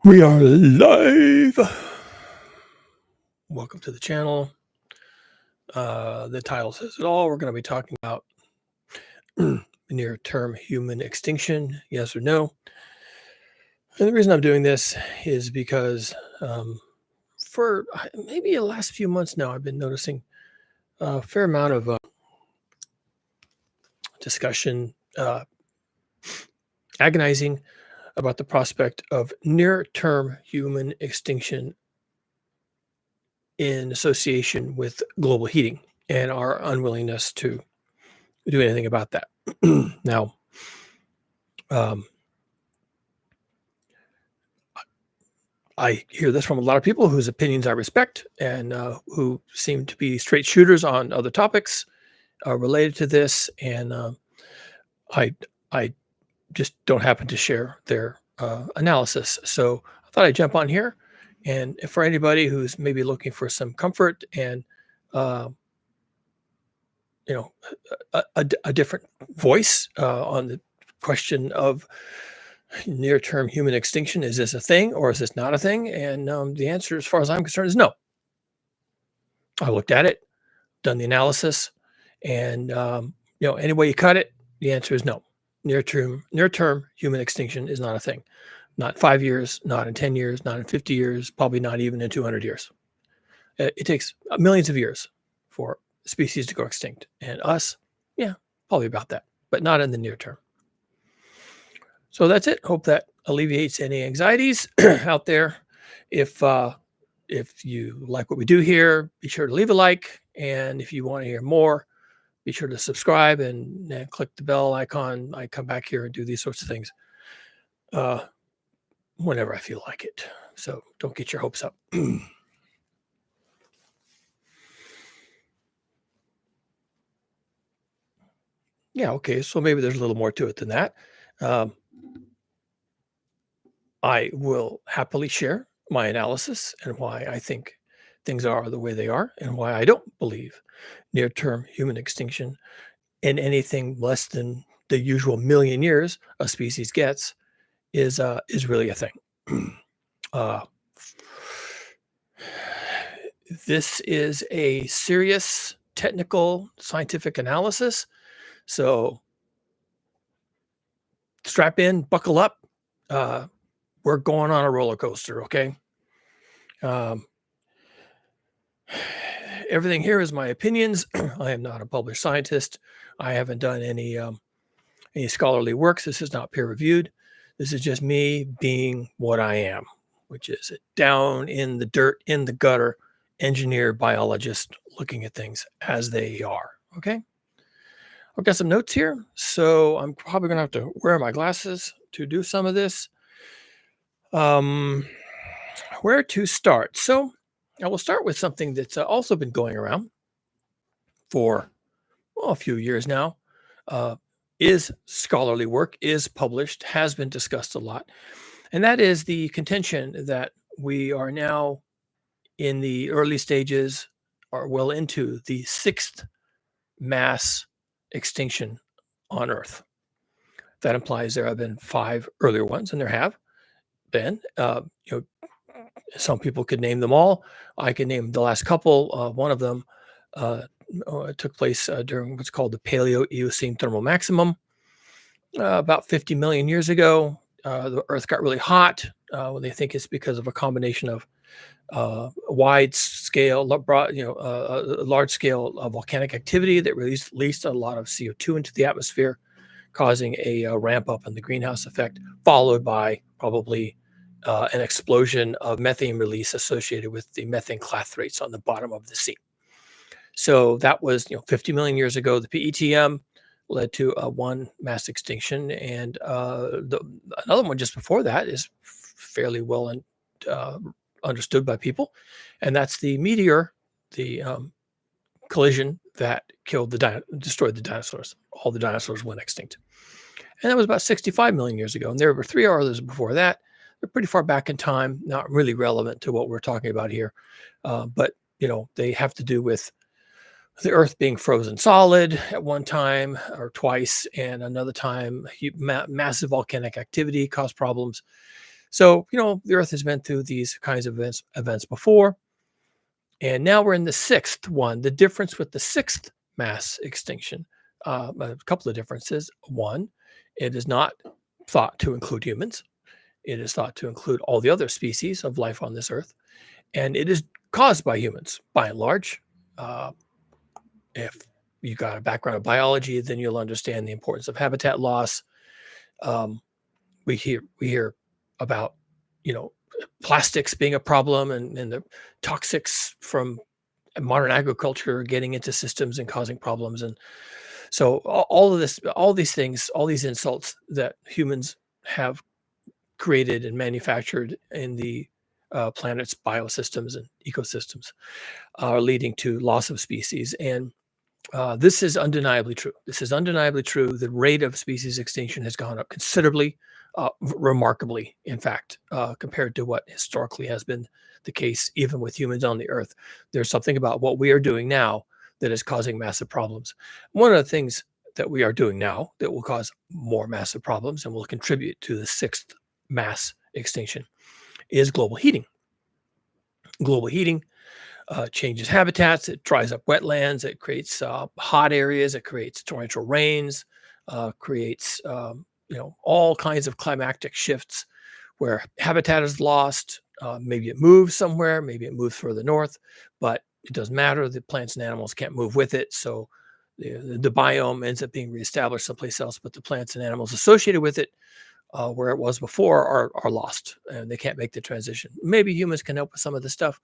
We are live. Welcome to the channel. The title says it all. We're going to be talking about near-term human extinction, yes or no. And the reason I'm doing this is because for maybe the last few months now, I've been noticing a fair amount of discussion, agonizing about the prospect of near-term human extinction in association with global heating and our unwillingness to do anything about that. Now, I hear this from a lot of people whose opinions I respect and who seem to be straight shooters on other topics related to this, and I I just don't happen to share their analysis. So I thought I'd jump on here, and for anybody who's maybe looking for some comfort and uh, you know a different voice on the question of near-term human extinction, is this a thing or is this not a thing? And the answer, as far as I'm concerned, is no. I looked at it, done the analysis, and any way you cut it, the answer is no. Near-term human extinction is not a thing. Not 5 years, not in 10 years, not in 50 years, probably not even in 200 years. It takes millions of years for species to go extinct, and us, yeah, probably about that, but not in the near term. So that's it. Hope that alleviates any anxieties out there. If you like what we do here, be sure to leave a like. And if you want to hear more, be sure to subscribe and click the bell icon. I come back here and do these sorts of things whenever I feel like it. So don't get your hopes up. Yeah, okay. So maybe there's a little more to it than that. I will happily share my analysis and why I think things are the way they are and why I don't believe near-term human extinction in anything less than the usual million years a species gets is really a thing. This is a serious technical scientific analysis, so strap in, buckle up. We're going on a roller coaster, okay? Everything here is my opinions. I am not a published scientist. I haven't done any scholarly works. This is not peer reviewed. This is just me being what I am, which is a down in the dirt, in the gutter, engineer, biologist, looking at things as they are. Okay. I've got some notes here, so I'm probably going to have to wear my glasses to do some of this. Where to start? So I will start with something that's also been going around for a few years now. Is scholarly work, is published, has been discussed a lot. And that is the contention that we are now in the early stages or well into the sixth mass extinction on Earth. That implies there have been 5 earlier ones, and there have been. Some people could name them all. I can name the last couple. One of them took place during what's called the Paleo-Eocene thermal maximum. About 50 million years ago, the Earth got really hot. They think it's because of a combination of large scale volcanic activity that released a lot of CO2 into the atmosphere, causing a ramp up in the greenhouse effect, followed by probably an explosion of methane release associated with the methane clathrates on the bottom of the sea. So that was 50 million years ago. The PETM led to one mass extinction, and another one just before that is fairly well understood by people, and that's the meteor, the collision that destroyed the dinosaurs. All the dinosaurs went extinct, and that was about 65 million years ago. And there were 3 others before that. They're pretty far back in time, not really relevant to what we're talking about here, but they have to do with the Earth being frozen solid at one time or twice, and another time massive volcanic activity caused problems. So, the Earth has been through these kinds of events before, and now we're in the sixth one. The difference with the sixth mass extinction, a couple of differences. One, it is not thought to include humans. It is thought to include all the other species of life on this Earth, and it is caused by humans by and large. Uh, if you got a background of biology, then you'll understand the importance of habitat loss. Um, we hear about you know plastics being a problem, and the toxics from modern agriculture getting into systems and causing problems. And so all of this, all these things, all these insults that humans have created and manufactured in the planet's biosystems and ecosystems are leading to loss of species. And this is undeniably true. This is undeniably true. The rate of species extinction has gone up considerably, remarkably, in fact, compared to what historically has been the case, even with humans on the Earth. There's something about what we are doing now that is causing massive problems. One of the things that we are doing now that will cause more massive problems and will contribute to the sixth mass extinction is global heating. Global heating changes habitats. It dries up wetlands. It creates hot areas. It creates torrential rains. Creates all kinds of climatic shifts where habitat is lost. Maybe it moves somewhere. Maybe it moves further north, but it doesn't matter. The plants and animals can't move with it, so the biome ends up being reestablished someplace else. But the plants and animals associated with it, where it was before, are lost, and they can't make the transition. Maybe humans can help with some of this stuff,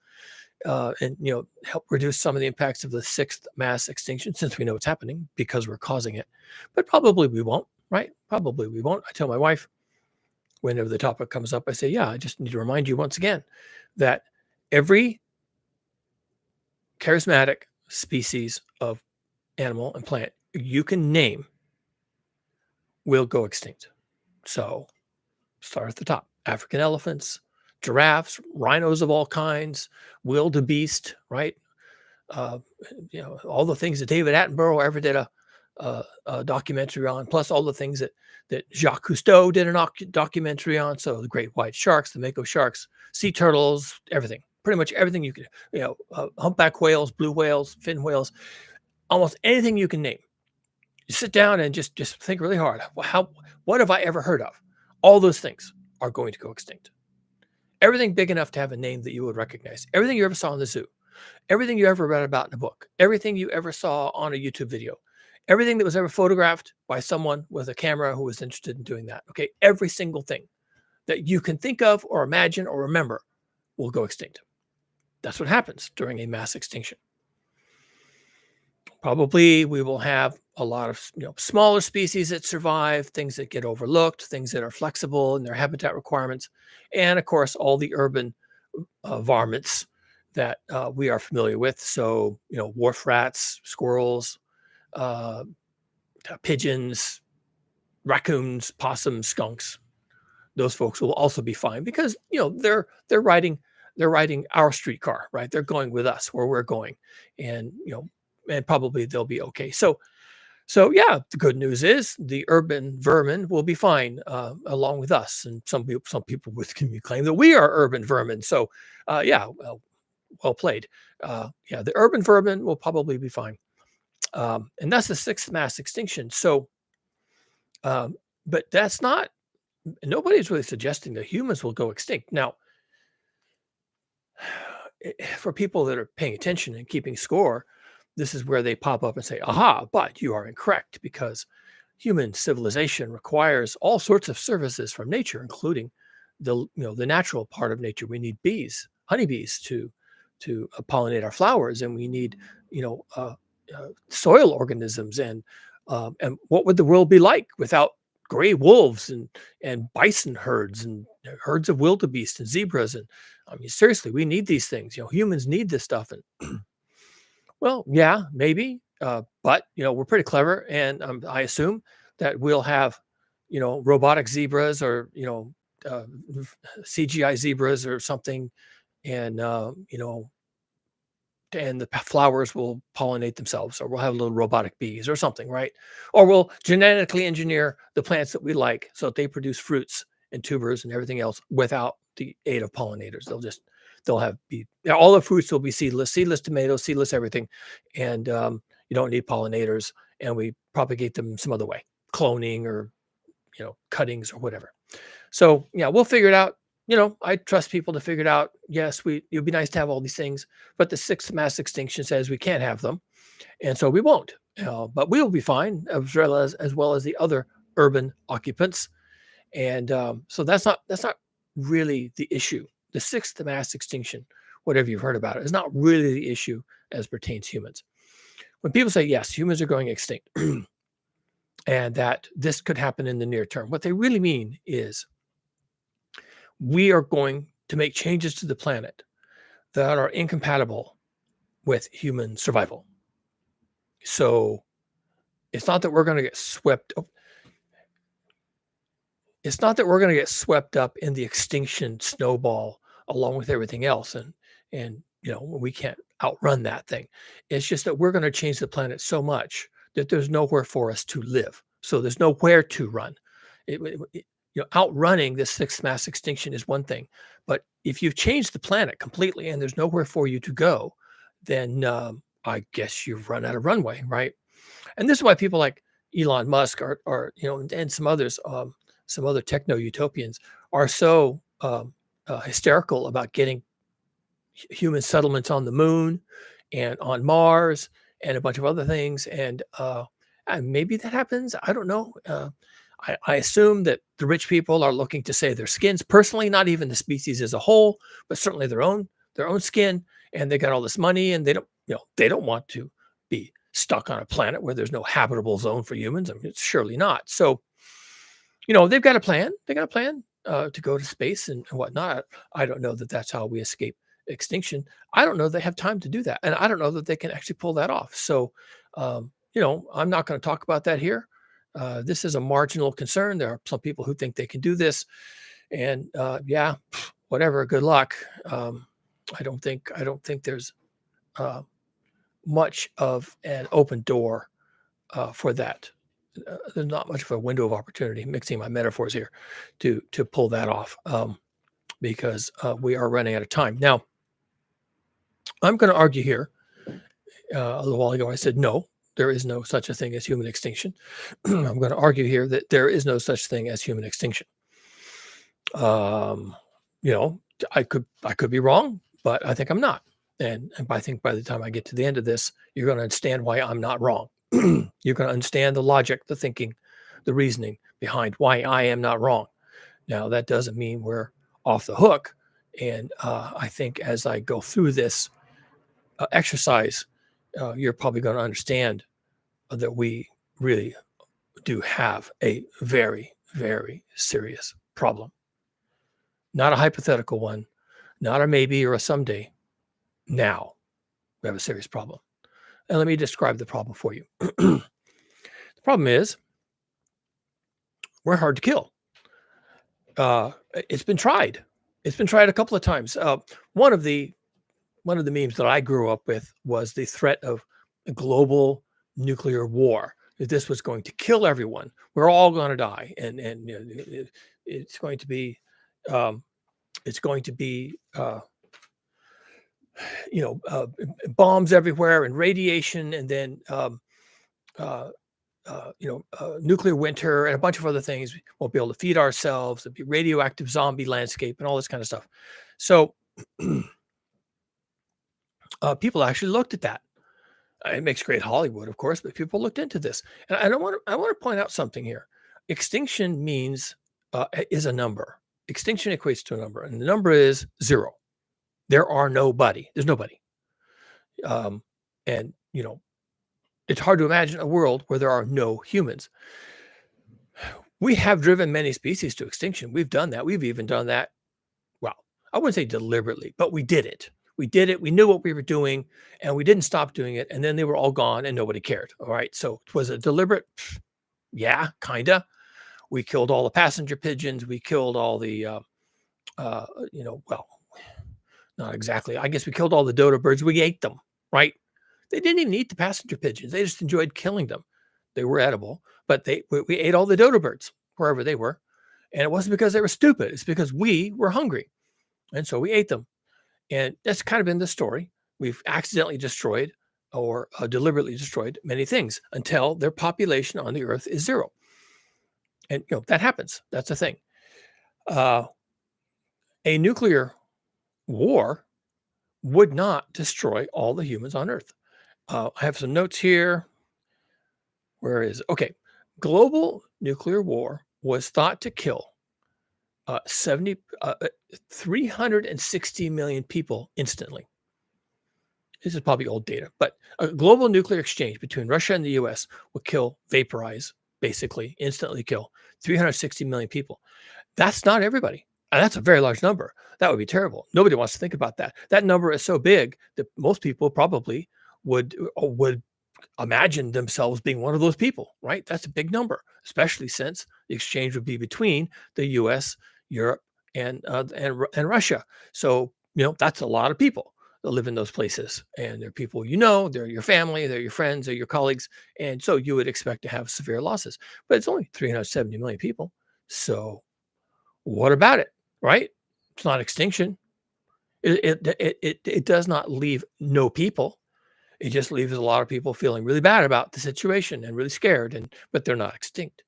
and help reduce some of the impacts of the sixth mass extinction, since we know it's happening because we're causing it. But probably we won't, right? Probably we won't. I tell my wife whenever the topic comes up, I say, yeah, I just need to remind you once again that every charismatic species of animal and plant you can name will go extinct. So start at the top. African elephants, giraffes, rhinos of all kinds, wildebeest, right? uh, all the things that David Attenborough ever did a documentary on, plus all the things that Jacques Cousteau did a documentary on. So the great white sharks, the mako sharks, sea turtles, everything, pretty much everything you could, humpback whales, blue whales, fin whales, almost anything you can name. You sit down and just think really hard. What have I ever heard of? All those things are going to go extinct. Everything big enough to have a name that you would recognize. Everything you ever saw in the zoo. Everything you ever read about in a book, everything you ever saw on a YouTube video, everything that was ever photographed by someone with a camera who was interested in doing that. Okay. Every single thing that you can think of or imagine or remember will go extinct. That's what happens during a mass extinction. Probably we will have a lot of smaller species that survive, things that get overlooked, things that are flexible in their habitat requirements, and of course all the urban varmints that we are familiar with. So, wharf rats, squirrels, uh, pigeons, raccoons, possums, skunks. Those folks will also be fine because they're riding our streetcar, right? They're going with us where we're going, and and probably they'll be okay. So yeah, the good news is the urban vermin will be fine along with us, and some people would claim that we are urban vermin. So yeah, well played. Yeah, the urban vermin will probably be fine. And that's the sixth mass extinction. So, um, but that's not, nobody's really suggesting that humans will go extinct. Now, for people that are paying attention and keeping score, this is where they pop up and say, aha, but you are incorrect because human civilization requires all sorts of services from nature, including the natural part of nature. We need bees, honeybees to pollinate our flowers, and we need soil organisms. And what would the world be like without gray wolves and bison herds and herds of wildebeest and zebras? And I mean, seriously, we need these things. Humans need this stuff. And well, yeah, maybe, but we're pretty clever, and I assume that we'll have robotic zebras, or uh, CGI zebras or something, and and the flowers will pollinate themselves, or we'll have little robotic bees or something, right? Or we'll genetically engineer the plants that we like so that they produce fruits and tubers and everything else without the aid of pollinators. They'll have all the fruits will be seedless tomatoes, seedless everything, and you don't need pollinators. And we propagate them some other way, cloning or cuttings or whatever. So yeah, we'll figure it out. I trust people to figure it out. Yes, it would be nice to have all these things, but the sixth mass extinction says we can't have them, and so we won't. But we will be fine, as well as the other urban occupants. And so that's not really the issue. The sixth mass extinction, whatever you've heard about it, is not really the issue as pertains humans. When people say yes, humans are going extinct, and that this could happen in the near term, what they really mean is we are going to make changes to the planet that are incompatible with human survival. So it's not that we're going to get swept up. It's not that we're going to get swept up in the extinction snowball along with everything else, and we can't outrun that thing. It's just that we're going to change the planet so much that there's nowhere for us to live. So there's nowhere to run. Outrunning this sixth mass extinction is one thing, but if you've changed the planet completely and there's nowhere for you to go, then I guess you've run out of runway, right? And this is why people like Elon Musk are and some others, some other techno utopians are so hysterical about getting human settlements on the moon and on Mars and a bunch of other things. And maybe that happens. I don't know. I assume that the rich people are looking to save their skins personally, not even the species as a whole, but certainly their own skin. And they got all this money, and they don't want to be stuck on a planet where there's no habitable zone for humans. I mean, it's surely not. So, they've got a plan. They got a plan to go to space and whatnot. I don't know that that's how we escape extinction. I don't know they have time to do that, and I don't know that they can actually pull that off. So, I'm not going to talk about that here. This is a marginal concern. There are some people who think they can do this, and yeah, whatever. Good luck. I don't think there's much of an open door for that. There's not much of a window of opportunity, mixing my metaphors here, to pull that off, because we are running out of time. Now, I'm going to argue here. A little while ago, I said no, there is no such a thing as human extinction. I'm going to argue here that there is no such thing as human extinction. I could be wrong, but I think I'm not. And I think by the time I get to the end of this, you're going to understand why I'm not wrong. You're going to understand the logic, the thinking, the reasoning behind why I am not wrong. Now, that doesn't mean we're off the hook. And I think as I go through this exercise, you're probably going to understand that we really do have a very, very serious problem. Not a hypothetical one, not a maybe or a someday. Now we have a serious problem. And let me describe the problem for you. The problem is we're hard to kill. It's been tried. It's been tried a couple of times. One of the memes that I grew up with was the threat of a global nuclear war. That this was going to kill everyone. We're all going to die, and it's going to be bombs everywhere and radiation, and then nuclear winter and a bunch of other things. We won't be able to feed ourselves. There'll be radioactive zombie landscape and all this kind of stuff. So people actually looked at that. It makes great Hollywood, of course, but people looked into this. And I want to point out something here. Extinction means is a number. Extinction equates to a number, and the number is 0. There are nobody. There's nobody. And it's hard to imagine a world where there are no humans. We have driven many species to extinction. We've done that. We've even done that. Well, I wouldn't say deliberately, but we did it. We did it. We knew what we were doing, and we didn't stop doing it. And then they were all gone, and nobody cared. All right. So was it deliberate? Yeah, kinda. We killed all the passenger pigeons. We killed all the, well, not exactly. I guess we killed all the dodo birds. We ate them, right? They didn't even eat the passenger pigeons. They just enjoyed killing them. They were edible, but we ate all the dodo birds wherever they were. And it wasn't because they were stupid. It's because we were hungry. And so we ate them. And that's kind of been the story. We've accidentally destroyed or deliberately destroyed many things until their population on the earth is zero. And that happens. That's a thing. Uh, a nuclear war would not destroy all the humans on earth. I have some notes here. Where is it? Okay. Global nuclear war was thought to kill 360 million people instantly. This is probably old data, but a global nuclear exchange between Russia and the US would vaporize, basically instantly kill 360 million people. That's not everybody. And that's a very large number. That would be terrible. Nobody wants to think about that. That number is so big that most people probably would imagine themselves being one of those people, right? That's a big number, especially since the exchange would be between the U.S., Europe, and Russia. So that's a lot of people that live in those places, and they're people they're your family, they're your friends, they're your colleagues, and so you would expect to have severe losses. But it's only 370 million people, so what about it, right? It's not extinction. It does not leave no people. It just leaves a lot of people feeling really bad about the situation and really scared, but they're not extinct.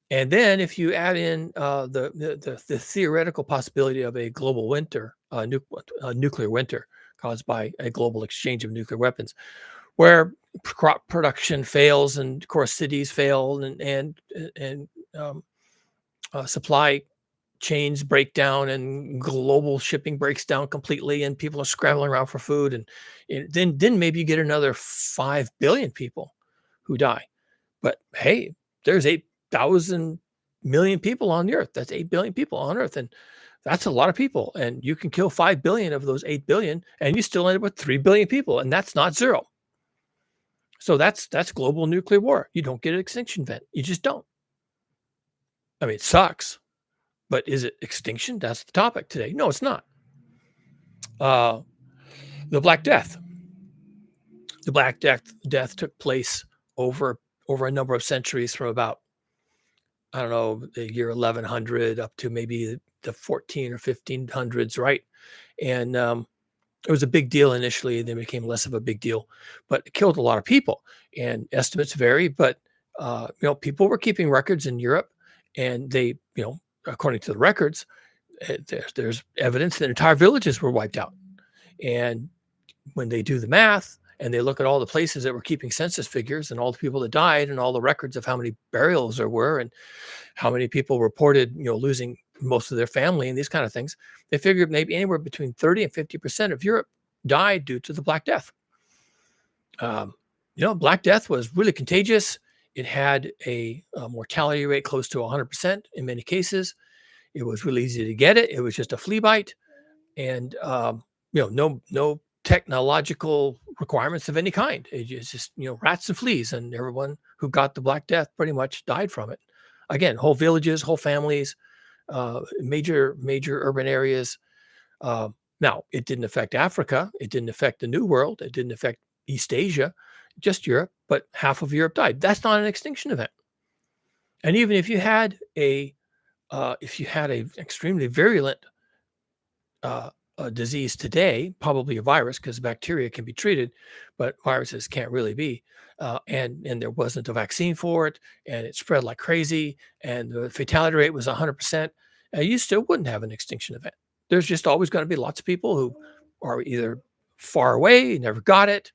And then if you add in the theoretical possibility of a global winter, nuclear winter caused by a global exchange of nuclear weapons, where crop production fails, and of course cities fail, and um, supply chains break down, and global shipping breaks down completely, and people are scrambling around for food, and then maybe you get another 5 billion people who die. But hey, there's 8,000 million people on the earth. That's 8 billion people on earth, and that's a lot of people, and you can kill 5 billion of those 8 billion, and you still end up with 3 billion people, and that's not zero. So that's global nuclear war. You don't get an extinction event. You just don't. I mean, it sucks. But is it extinction? That's the topic today. No, it's not. Uh, the Black Death. The Black Death took place over a number of centuries, from about, I don't know, the year 1100 up to maybe the 14 or 1500s, right? And it was a big deal initially, and then it became less of a big deal. But it killed a lot of people, and estimates vary. But people were keeping records in Europe, and they, according to the records, there's evidence that entire villages were wiped out. And when they do the math and they look at all the places that were keeping census figures and all the people that died and all the records of how many burials there were and how many people reported, losing most of their family and these kind of things, they figured maybe anywhere between 30 and 50% of Europe died due to the Black Death. Black Death was really contagious. It had a mortality rate close to 100% in many cases. It was really easy to get it. It was just a flea bite, and no technological requirements of any kind. It's just rats and fleas, and everyone who got the Black Death pretty much died from it. Again, whole villages, whole families, major urban areas. Now, it didn't affect Africa. It didn't affect the New World. It didn't affect East Asia, just Europe. But half of Europe died. That's not an extinction event. And even if you had a extremely virulent a disease today, probably a virus, because bacteria can be treated, but viruses can't really be. And there wasn't a vaccine for it, and it spread like crazy, and the fatality rate was 100%. You still wouldn't have an extinction event. There's just always going to be lots of people who are either far away, never got it,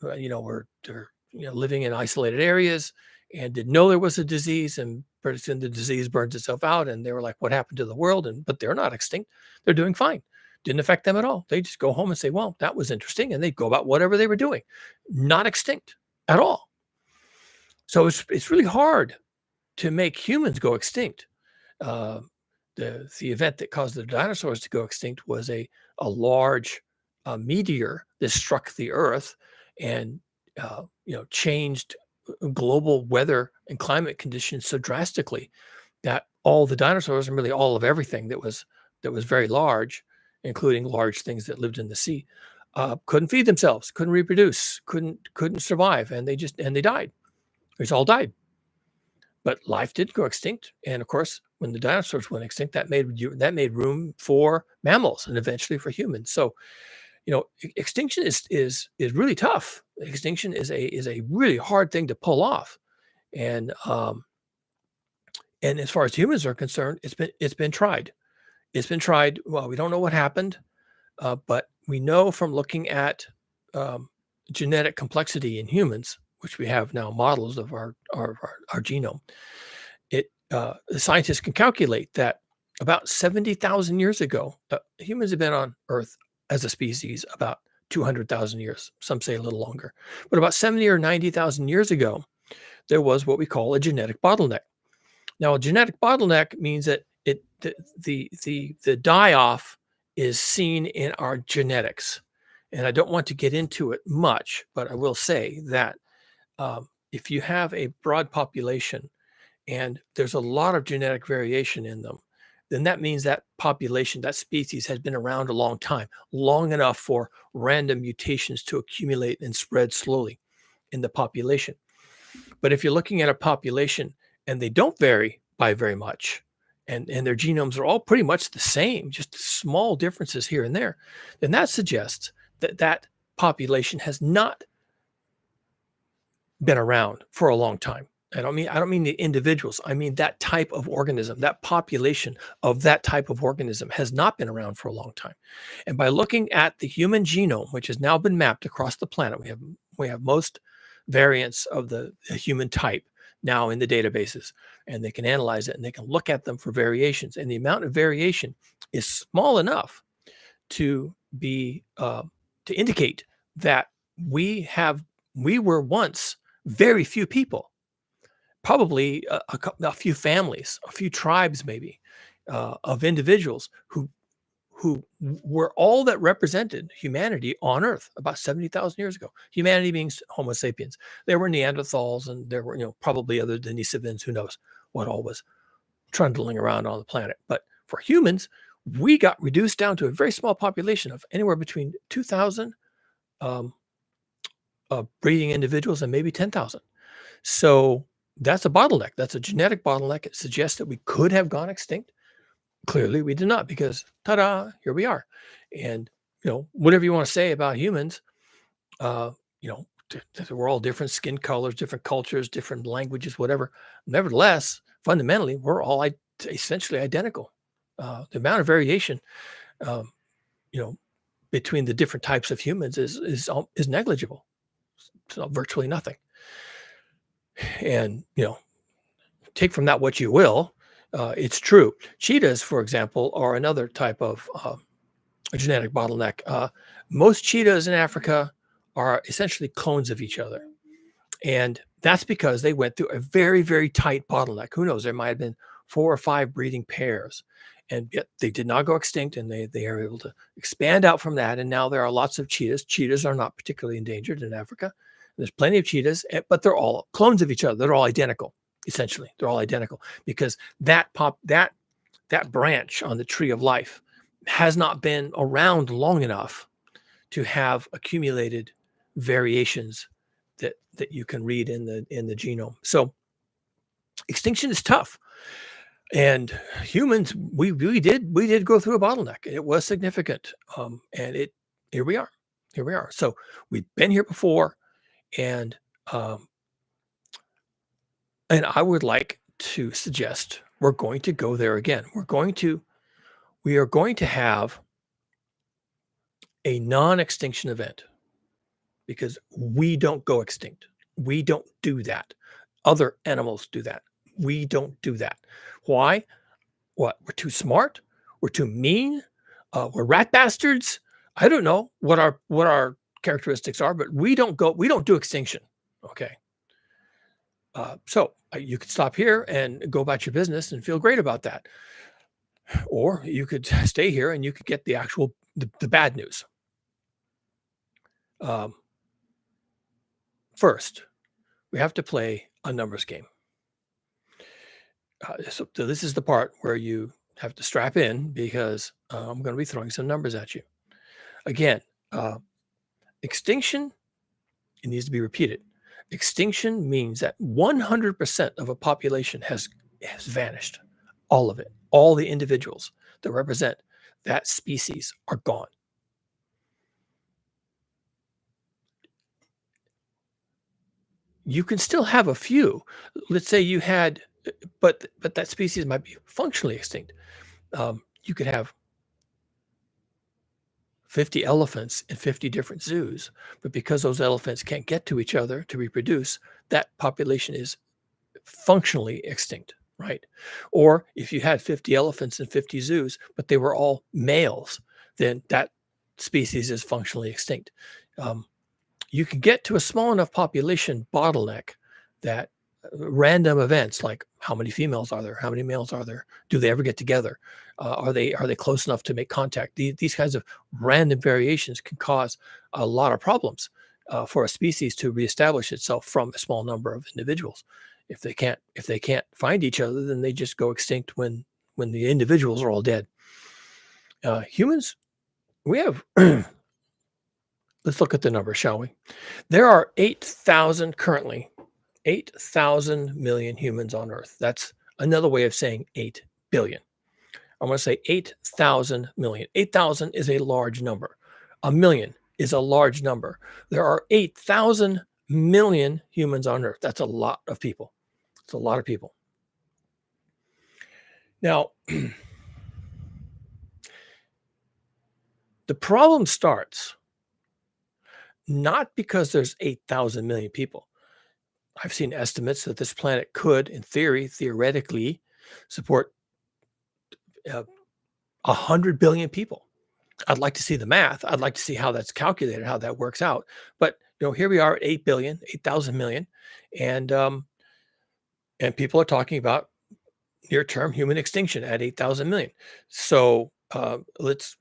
or they're living in isolated areas and didn't know there was a disease, and pretty soon the disease burns itself out, and they were like, "What happened to the world?" But they're not extinct; they're doing fine. Didn't affect them at all. They just go home and say, "Well, that was interesting," and they go about whatever they were doing, not extinct at all. So it's really hard to make humans go extinct. Uh, the event that caused the dinosaurs to go extinct was a large meteor that struck the Earth and changed global weather and climate conditions so drastically that all the dinosaurs, and really all of everything that was very large, including large things that lived in the sea, couldn't feed themselves, couldn't reproduce, couldn't survive, and they died. They all died. but life did go extinct. And of course, when the dinosaurs went extinct, that made room for mammals and eventually for humans. So, extinction is really tough. Extinction is a really hard thing to pull off. And and as far as humans are concerned, it's been tried. It's been tried. Well, we don't know what happened, but we know from looking at um, genetic complexity in humans, which we have now models of our genome. The scientists can calculate that about 70,000 years ago, humans have been on Earth as a species about 200,000 years. Some say a little longer, but about 70 or 90,000 years ago, there was what we call a genetic bottleneck. Now, a genetic bottleneck means that the die off is seen in our genetics, and I don't want to get into it much, but I will say that if you have a broad population and there's a lot of genetic variation in them, then that means that population, that species has been around a long time, long enough for random mutations to accumulate and spread slowly in the population. But if you're looking at a population and they don't vary by very much, and their genomes are all pretty much the same, just small differences here and there, then that suggests that that population has not been around for a long time. I don't mean the individuals. I mean that type of organism, that population of that type of organism has not been around for a long time. And by looking at the human genome, which has now been mapped across the planet, we have most variants of the human type now in the databases, and they can analyze it and they can look at them for variations. And the amount of variation is small enough to be to indicate that we were once very few people, probably a few families, a few tribes, maybe of individuals who were all that represented humanity on Earth about 70,000 years ago. Humanity being Homo sapiens. There were Neanderthals, and there were probably other Denisovans. Who knows what all was trundling around on the planet? But for humans, we got reduced down to a very small population of anywhere between 2,000 um, breeding individuals and maybe 10,000. So that's a bottleneck. That's a genetic bottleneck. It suggests that we could have gone extinct. Clearly, we did not, because ta-da, here we are. And whatever you want to say about humans, uh, we're all different skin colors, different cultures, different languages, whatever. Nevertheless, fundamentally, we're all essentially identical. The amount of variation, um, you know, between the different types of humans is negligible. So virtually nothing. And take from that what you will. It's true. Cheetahs, for example, are another type of genetic bottleneck. Most cheetahs in Africa are essentially clones of each other. And that's because they went through a very, very tight bottleneck. Who knows? There might have been 4 or 5 breeding pairs. And yet they did not go extinct, and they are able to expand out from that. And now there are lots of cheetahs. Cheetahs are not particularly endangered in Africa. There's plenty of cheetahs, but they're all clones of each other. They're all identical, essentially. They're all identical because that branch on the tree of life has not been around long enough to have accumulated variations that you can read in the genome. So extinction is tough. And humans, we did go through a bottleneck. It was significant, and here we are. Here we are. So we've been here before, and I would like to suggest we're going to go there again. We are going to have a non-extinction event, because we don't go extinct. We don't do that. Other animals do that. We don't do that. Why? What? We're too smart? We're too mean? We're rat bastards? I don't know what our characteristics are, but we don't do extinction. Okay. So you could stop here and go about your business and feel great about that. Or you could stay here and you could get the bad news. First, we have to play a numbers game. So this is the part where you have to strap in, because I'm going to be throwing some numbers at you. Again, extinction, it needs to be repeated. Extinction means that 100% of a population has vanished. All of it. All the individuals that represent that species are gone. You can still have a few. Let's say you had, but that species might be functionally extinct. You could have 50 elephants in 50 different zoos, but because those elephants can't get to each other to reproduce, that population is functionally extinct, right? Or if you had 50 elephants in 50 zoos, but they were all males, then that species is functionally extinct. Um, you can get to a small enough population bottleneck that random events like how many females are there, how many males are there, do they ever get together, are they close enough to make contact? These kinds of random variations can cause a lot of problems for a species to reestablish itself from a small number of individuals. If they can't find each other, then they just go extinct when the individuals are all dead. Humans, we have. Let's look at the numbers, shall we? There are 8,000 currently, 8,000 million humans on Earth. That's another way of saying 8 billion. I want to say 8,000 million. 8,000 is a large number. A million is a large number. There are 8,000 million humans on Earth. That's a lot of people. It's a lot of people. Now, the problem starts not because there's 8,000 million people. I've seen estimates that this planet could, in theory, theoretically, support 100 billion people. I'd like to see the math. I'd like to see how that's calculated, how that works out. But here we are at 8 billion, 8,000 million, and people are talking about near-term human extinction at 8,000 million. So let's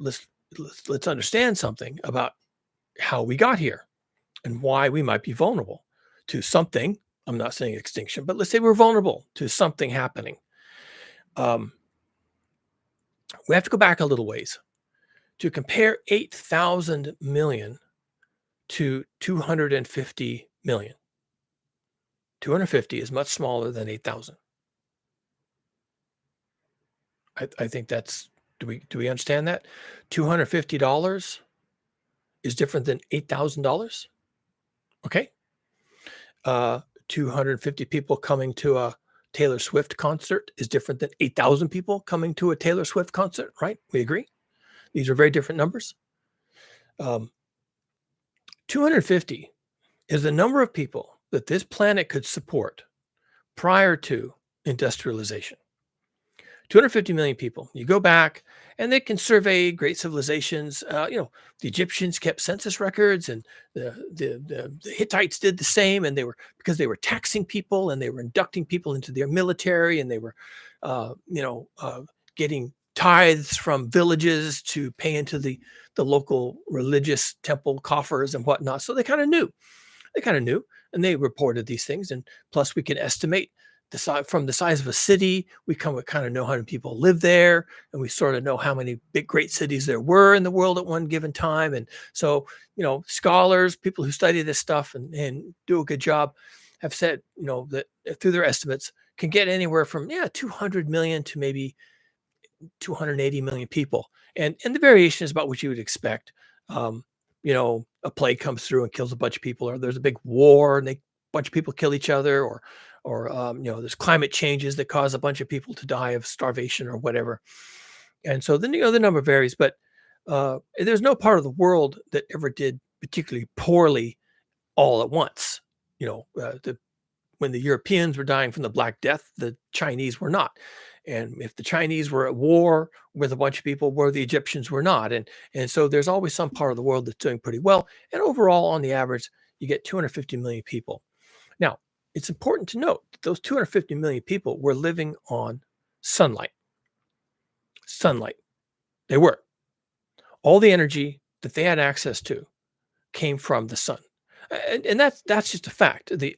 understand something about how we got here and why we might be vulnerable to something. I'm not saying extinction, but let's say we're vulnerable to something happening. We have to go back a little ways to compare 8,000 million to 250 million. 250 is much smaller than 8,000. I think that's, do we understand that? $250 is different than $8,000. Okay. 250 people coming to a Taylor Swift concert is different than 8,000 people coming to a Taylor Swift concert, right? We agree? These are very different numbers. 250 is the number of people that this planet could support prior to industrialization. 250 million people. You go back and they can survey great civilizations. The Egyptians kept census records, and the Hittites did the same. And because they were taxing people and they were inducting people into their military, and they were, getting tithes from villages to pay into the local religious temple coffers and whatnot. So they kind of knew. And they reported these things. And plus, we can estimate from the size of a city. We kind of know how many people live there, and we sort of know how many big, great cities there were in the world at one given time. And so, scholars, people who study this stuff and do a good job, have said, that through their estimates can get anywhere from 200 million to maybe 280 million people, and the variation is about what you would expect. A plague comes through and kills a bunch of people, or there's a big war and a bunch of people kill each other, or there's climate changes that cause a bunch of people to die of starvation or whatever. And so then the number varies, but there's no part of the world that ever did particularly poorly all at once. When the Europeans were dying from the Black Death, the Chinese were not. And if the Chinese were at war with a bunch of people, where the Egyptians were not. And so there's always some part of the world that's doing pretty well. And overall, on the average, you get 250 million people. Now, it's important to note that those 250 million people were living on sunlight. Sunlight. They were. All the energy that they had access to came from the sun. And that's just a fact. The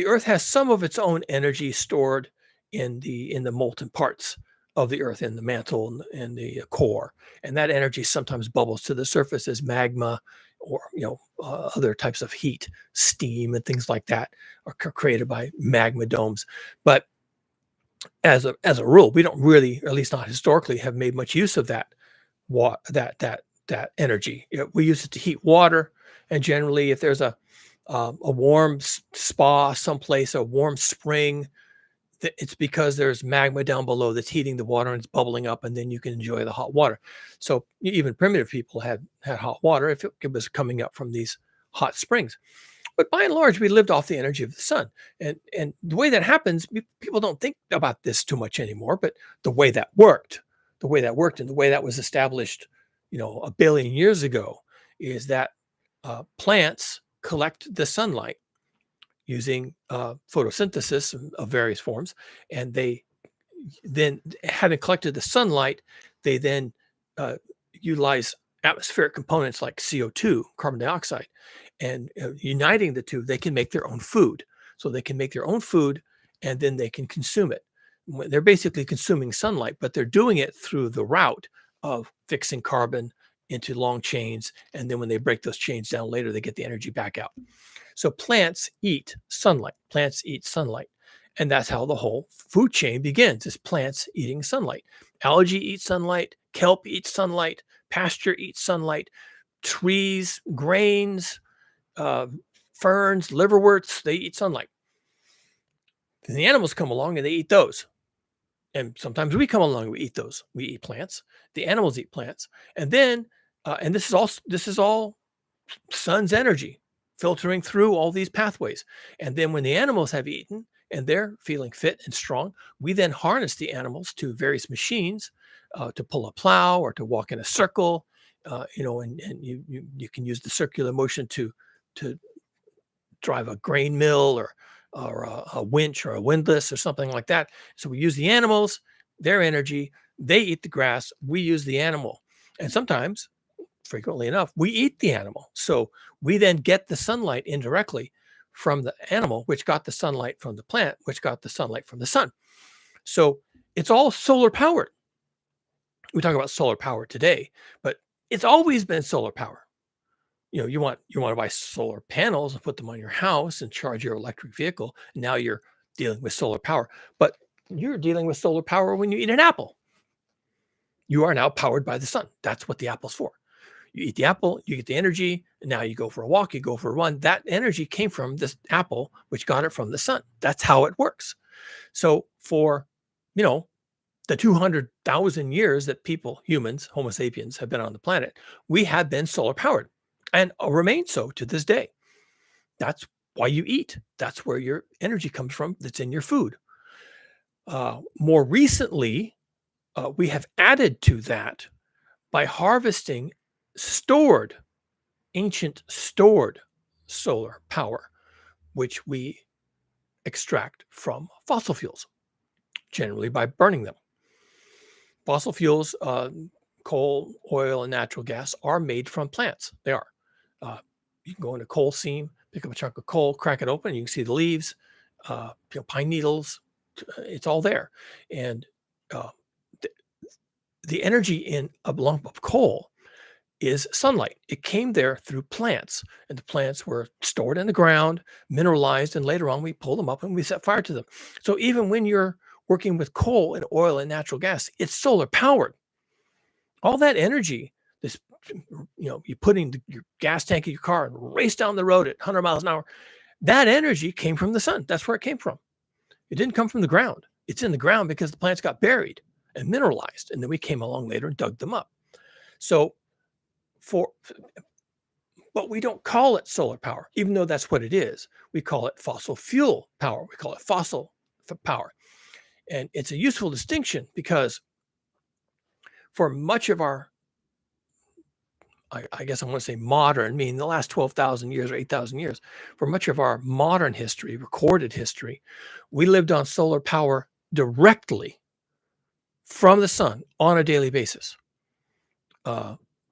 Earth has some of its own energy stored in the molten parts of the Earth, in the mantle and the core, and that energy sometimes bubbles to the surface as magma or other types of heat, steam, and things like that are created by magma domes. But as a rule, we don't really, or at least not historically, have made much use of that energy. We use it to heat water, and generally, if there's a warm spa someplace, a warm spring, it's because there's magma down below that's heating the water and it's bubbling up, and then you can enjoy the hot water. So even primitive people had hot water if it was coming up from these hot springs. But by and large, we lived off the energy of the sun. And the way that happens, people don't think about this too much anymore, but the way that worked and the way that was established, a billion years ago, is that plants collect the sunlight using photosynthesis of various forms. And they then, having collected the sunlight, they then uh, utilize atmospheric components like CO2, carbon dioxide, and uniting the two, they can make their own food. So they can make their own food, and then they can consume it. They're basically consuming sunlight, but they're doing it through the route of fixing carbon into long chains. And then when they break those chains down later, they get the energy back out. So plants eat sunlight. Plants eat sunlight. And that's how the whole food chain begins, is plants eating sunlight. Algae eats sunlight. Kelp eats sunlight. Pasture eats sunlight. Trees, grains, uh, ferns, liverworts, they eat sunlight. And the animals come along and they eat those. And sometimes we come along and we eat those. We eat plants. The animals eat plants. And then, and this is all sun's energy filtering through all these pathways. And then when the animals have eaten and they're feeling fit and strong, we then harness the animals to various machines to pull a plow or to walk in a circle, and you can use the circular motion to drive a grain mill or a winch or a windlass or something like that. So we use the animals, their energy, they eat the grass, we use the animal. And sometimes, frequently enough, we eat the animal. So we then get the sunlight indirectly from the animal, which got the sunlight from the plant, which got the sunlight from the sun. So it's all solar powered. We talk about solar power today, but it's always been solar power. You want to buy solar panels and put them on your house and charge your electric vehicle. Now you're dealing with solar power, but you're dealing with solar power when you eat an apple. You are now powered by the sun. That's what the apple's for. You eat the apple, you get the energy, and now you go for a walk, you go for a run. That energy came from this apple, which got it from the sun. That's how it works. So for, the 200,000 years that humans, Homo sapiens, have been on the planet, we have been solar powered and remain so to this day. That's why you eat. That's where your energy comes from. That's in your food. More recently, we have added to that by harvesting ancient stored solar power, which we extract from fossil fuels, generally by burning them. Fossil fuels, coal, oil, and natural gas, are made from plants. They are. You can go into a coal seam, pick up a chunk of coal, crack it open, you can see the leaves, pine needles. It's all there. And the energy in a lump of coal is sunlight. It came there through plants, and the plants were stored in the ground, mineralized, and later on we pull them up and we set fire to them. So even when you're working with coal and oil and natural gas, it's solar powered. All that energy, you put in your gas tank of your car and race down the road at 100 miles an hour, that energy came from the sun. That's where it came from. It didn't come from the ground. It's in the ground because the plants got buried and mineralized, and then we came along later and dug them up. So but we don't call it solar power, even though that's what it is. We call it fossil fuel power. We call it fossil power. And it's a useful distinction because for much of our, I guess I want to say modern, meaning the last 12,000 years or 8,000 years, for much of our modern history, recorded history, we lived on solar power directly from the sun on a daily basis.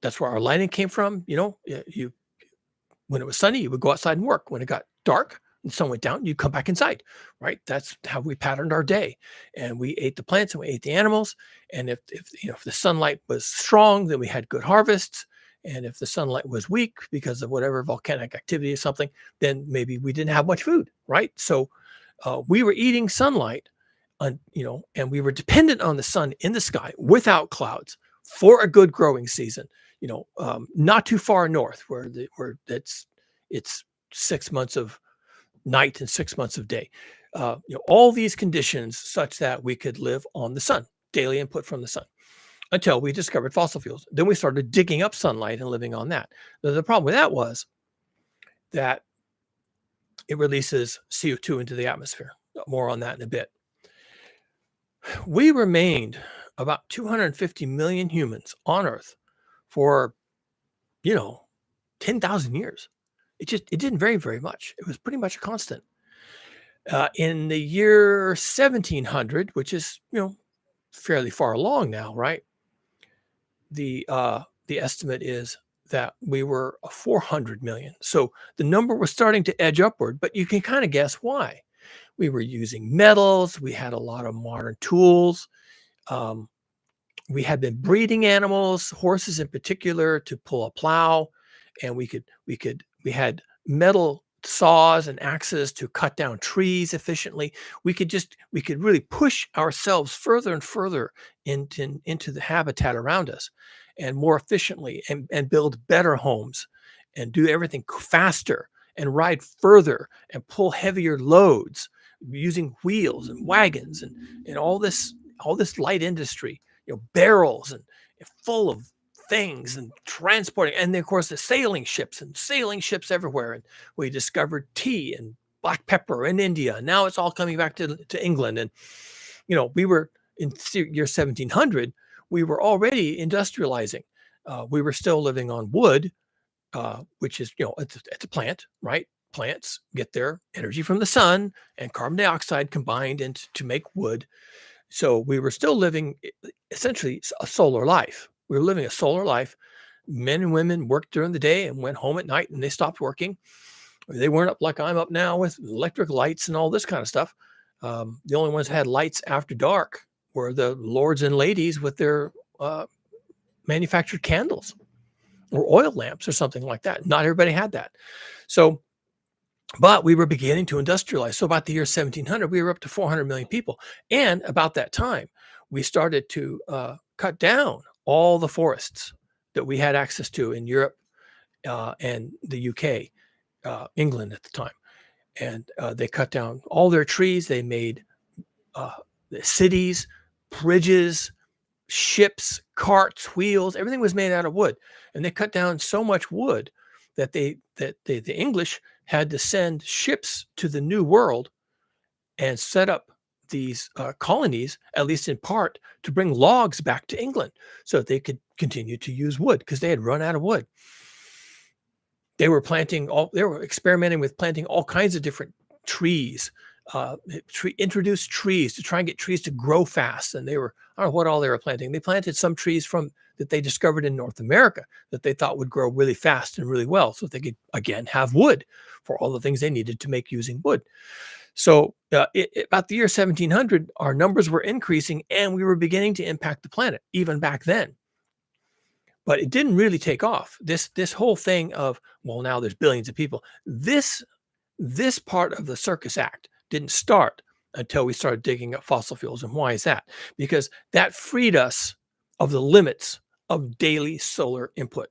That's where our lighting came from. When it was sunny, you would go outside and work. When it got dark and the sun went down, you'd come back inside, right? That's how we patterned our day. And we ate the plants and we ate the animals. And if the sunlight was strong, then we had good harvests. And if the sunlight was weak because of whatever volcanic activity or something, then maybe we didn't have much food, right? So we were eating sunlight, and we were dependent on the sun in the sky without clouds for a good growing season. Not too far north where it's 6 months of night and 6 months of day. All these conditions such that we could live on the sun, daily input from the sun, until we discovered fossil fuels. Then we started digging up sunlight and living on that. The problem with that was that it releases CO2 into the atmosphere. More on that in a bit. We remained about 250 million humans on Earth for, 10,000 years. It didn't vary very much. It was pretty much a constant. In the year 1700, which is, fairly far along now, right? The estimate is that we were 400 million. So the number was starting to edge upward, but you can kind of guess why. We were using metals. We had a lot of modern tools. Um, we had been breeding animals, horses in particular, to pull a plow, and we had metal saws and axes to cut down trees efficiently. We could really push ourselves further and further into the habitat around us, and more efficiently, and build better homes, and do everything faster, and ride further, and pull heavier loads using wheels and wagons, and all this light industry, barrels and full of things, and transporting, and then of course the sailing ships everywhere. And we discovered tea and black pepper in India. And now it's all coming back to England. And we were in year 1700, we were already industrializing. We were still living on wood, which is, it's a plant, right? Plants get their energy from the sun and carbon dioxide combined to make wood. So we were still living essentially a solar life. We were living a solar life. Men and women worked during the day and went home at night, and they stopped working. They weren't up like I'm up now with electric lights and all this kind of stuff. The only ones that had lights after dark were the lords and ladies with their manufactured candles or oil lamps or something like that. Not everybody had that. So, but we were beginning to industrialize. So about the year 1700, we were up to 400 million people. And about that time, we started to cut down all the forests that we had access to in Europe and the UK, England at the time. And they cut down all their trees. They made the cities, bridges, ships, carts, wheels, everything was made out of wood. And they cut down so much wood that the English had to send ships to the New World and set up these colonies, at least in part, to bring logs back to England so that they could continue to use wood, because they had run out of wood. They were experimenting with planting all kinds of different trees, introduced trees to try and get trees to grow fast. And I don't know what all they were planting. They planted some trees that they discovered in North America that they thought would grow really fast and really well, so they could again have wood for all the things they needed to make using wood. So about the year 1700, our numbers were increasing, and we were beginning to impact the planet even back then. But it didn't really take off. This whole thing of, well, now there's billions of people. This part of the circus act didn't start until we started digging up fossil fuels. And why is that? Because that freed us of the limits of daily solar input.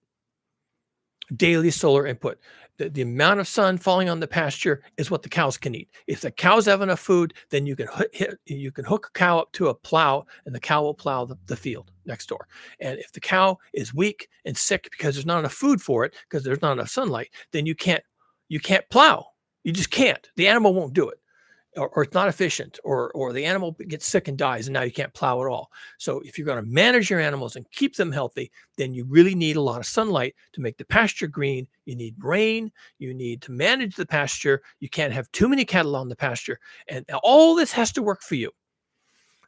Daily solar input. The amount of sun falling on the pasture is what the cows can eat. If the cows have enough food, then you can hook a cow up to a plow, and the cow will plow the field next door. And if the cow is weak and sick because there's not enough food for it, because there's not enough sunlight, then you can't plow. You just can't. The animal won't do it, or it's not efficient, or the animal gets sick and dies, and now you can't plow at all. So if you're going to manage your animals and keep them healthy, then you really need a lot of sunlight to make the pasture green. You need rain. You need to manage the pasture. You can't have too many cattle on the pasture. And all this has to work for you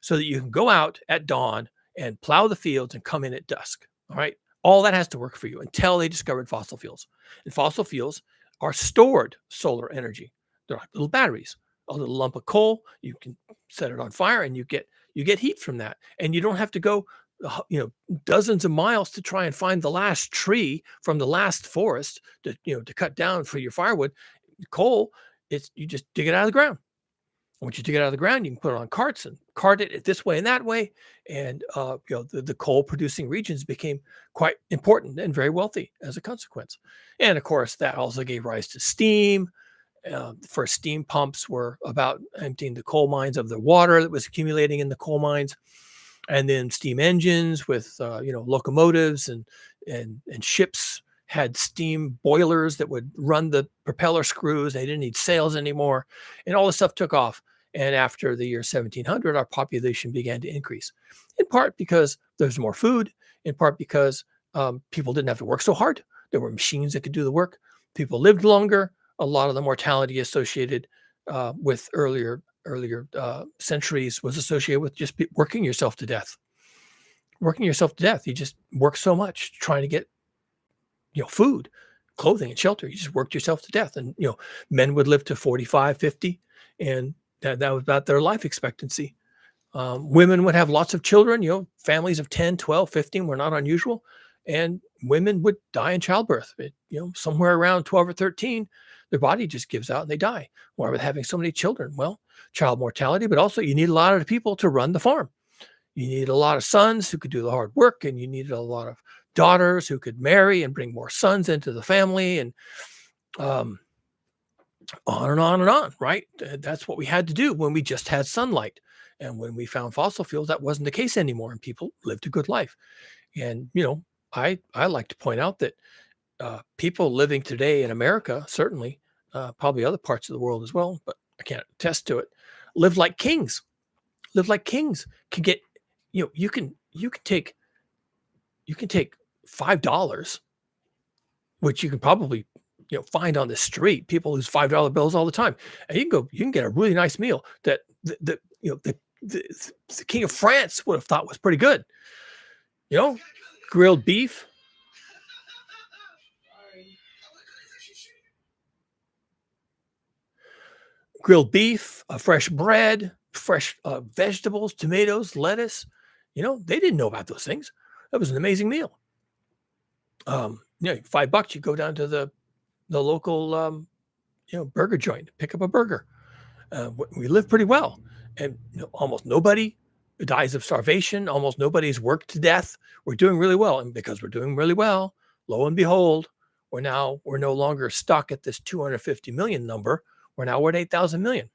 so that you can go out at dawn and plow the fields and come in at dusk. All right. All that has to work for you until they discovered fossil fuels. And fossil fuels are stored solar energy. They're like little batteries. A little lump of coal, you can set it on fire, and you get heat from that. And you don't have to go dozens of miles to try and find the last tree from the last forest to cut down for your firewood. Coal, it's you just dig it out of the ground. Once you dig it out of the ground, you can put it on carts and cart it this way and that way. And the coal producing regions became quite important and very wealthy as a consequence. And of course, that also gave rise to steam. The first steam pumps were about emptying the coal mines of the water that was accumulating in the coal mines, and then steam engines with locomotives and ships had steam boilers that would run the propeller screws. They didn't need sails anymore, and all this stuff took off. And after the year 1700, our population began to increase, in part because there's more food, in part because people didn't have to work so hard. There were machines that could do the work. People lived longer. A lot of the mortality associated with earlier centuries was associated with just working yourself to death. Working yourself to death. You just work so much trying to get food, clothing, and shelter. You just worked yourself to death. And men would live to 45, 50, and that was about their life expectancy. Women would have lots of children. Families of 10, 12, 15 were not unusual. And women would die in childbirth. Somewhere around 12 or 13, their body just gives out and they die. Why were they having so many children? Well, child mortality, but also you need a lot of people to run the farm. You need a lot of sons who could do the hard work, and you needed a lot of daughters who could marry and bring more sons into the family, and um, on and on and on, right? That's what we had to do when we just had sunlight. And when we found fossil fuels, that wasn't the case anymore, and people lived a good life. And, I like to point out that people living today in America, certainly, probably other parts of the world as well, but I can't attest to it, live like kings, live like kings. Can get, you can take $5, which you can probably find on the street. People use $5 bills all the time, and you can get a really nice meal that the king of France would have thought was pretty good. You know, grilled beef, fresh bread, fresh vegetables, tomatoes, lettuce. They didn't know about those things. That was an amazing meal. $5, you go down to the local burger joint, pick up a burger. We live pretty well, and almost nobody dies of starvation. Almost nobody's worked to death. We're doing really well, and because we're doing really well, lo and behold, we're no longer stuck at this 250 million number. We're at 8,000 million.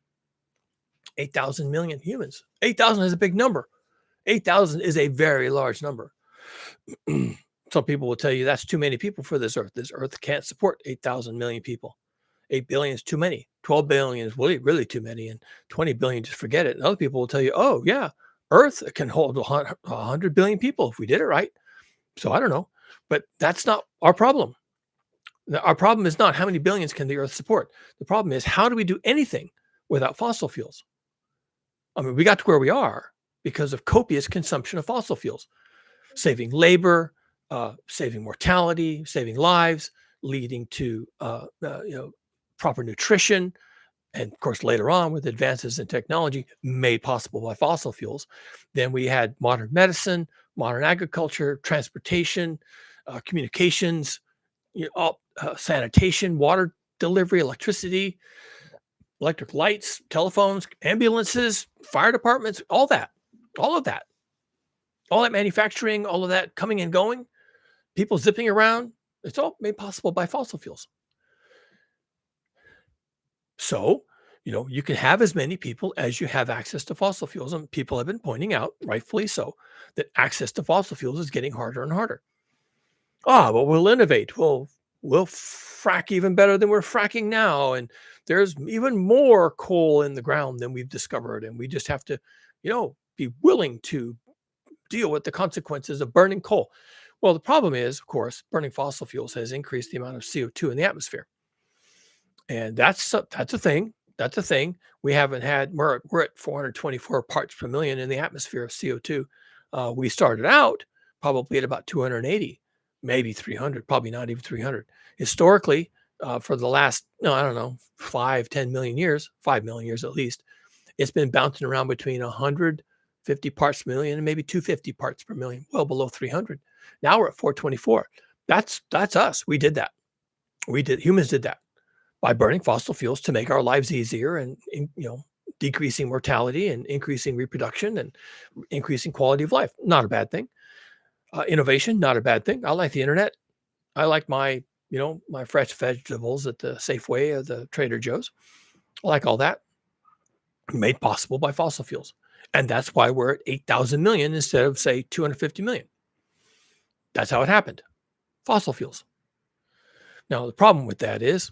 8,000 million humans. 8,000 is a big number. 8,000 is a very large number. Some people will tell you that's too many people for this earth. This earth can't support 8,000 million people. 8 billion is too many. 12 billion is really, really too many. And 20 billion, just forget it. And other people will tell you, oh, yeah, earth can hold 100 billion people if we did it right. So I don't know. But that's not our problem. Our problem is not how many billions can the earth support. The problem is, how do we do anything without fossil fuels? I mean, we got to where we are because of copious consumption of fossil fuels, saving labor, saving mortality, saving lives, leading to proper nutrition, and of course later on with advances in technology made possible by fossil fuels. Then we had modern medicine, modern agriculture, transportation, communications, sanitation, water delivery, electricity, electric lights, telephones, ambulances, fire departments, all that manufacturing, all of that coming and going, people zipping around. It's all made possible by fossil fuels. So, you can have as many people as you have access to fossil fuels. And people have been pointing out, rightfully so, that access to fossil fuels is getting harder and harder. But we'll innovate. We'll frack even better than we're fracking now. And there's even more coal in the ground than we've discovered. And we just have to, be willing to deal with the consequences of burning coal. Well, the problem is, of course, burning fossil fuels has increased the amount of CO2 in the atmosphere. And that's a thing. That's a thing. We haven't had, we're at 424 parts per million in the atmosphere of CO2. We started out probably at about 280, maybe 300, probably not even 300. Historically, for the last, 5 million years at least, it's been bouncing around between 100 50 parts per million, and maybe 250 parts per million, well below 300. Now we're at 424. That's us. We did that. Humans did that by burning fossil fuels to make our lives easier and decreasing mortality and increasing reproduction and increasing quality of life. Not a bad thing. Innovation, not a bad thing. I like the internet. I like my fresh vegetables at the Safeway or the Trader Joe's. I like all that, made possible by fossil fuels. And that's why we're at 8,000 million instead of, say, 250 million. That's how it happened. Fossil fuels. Now, the problem with that is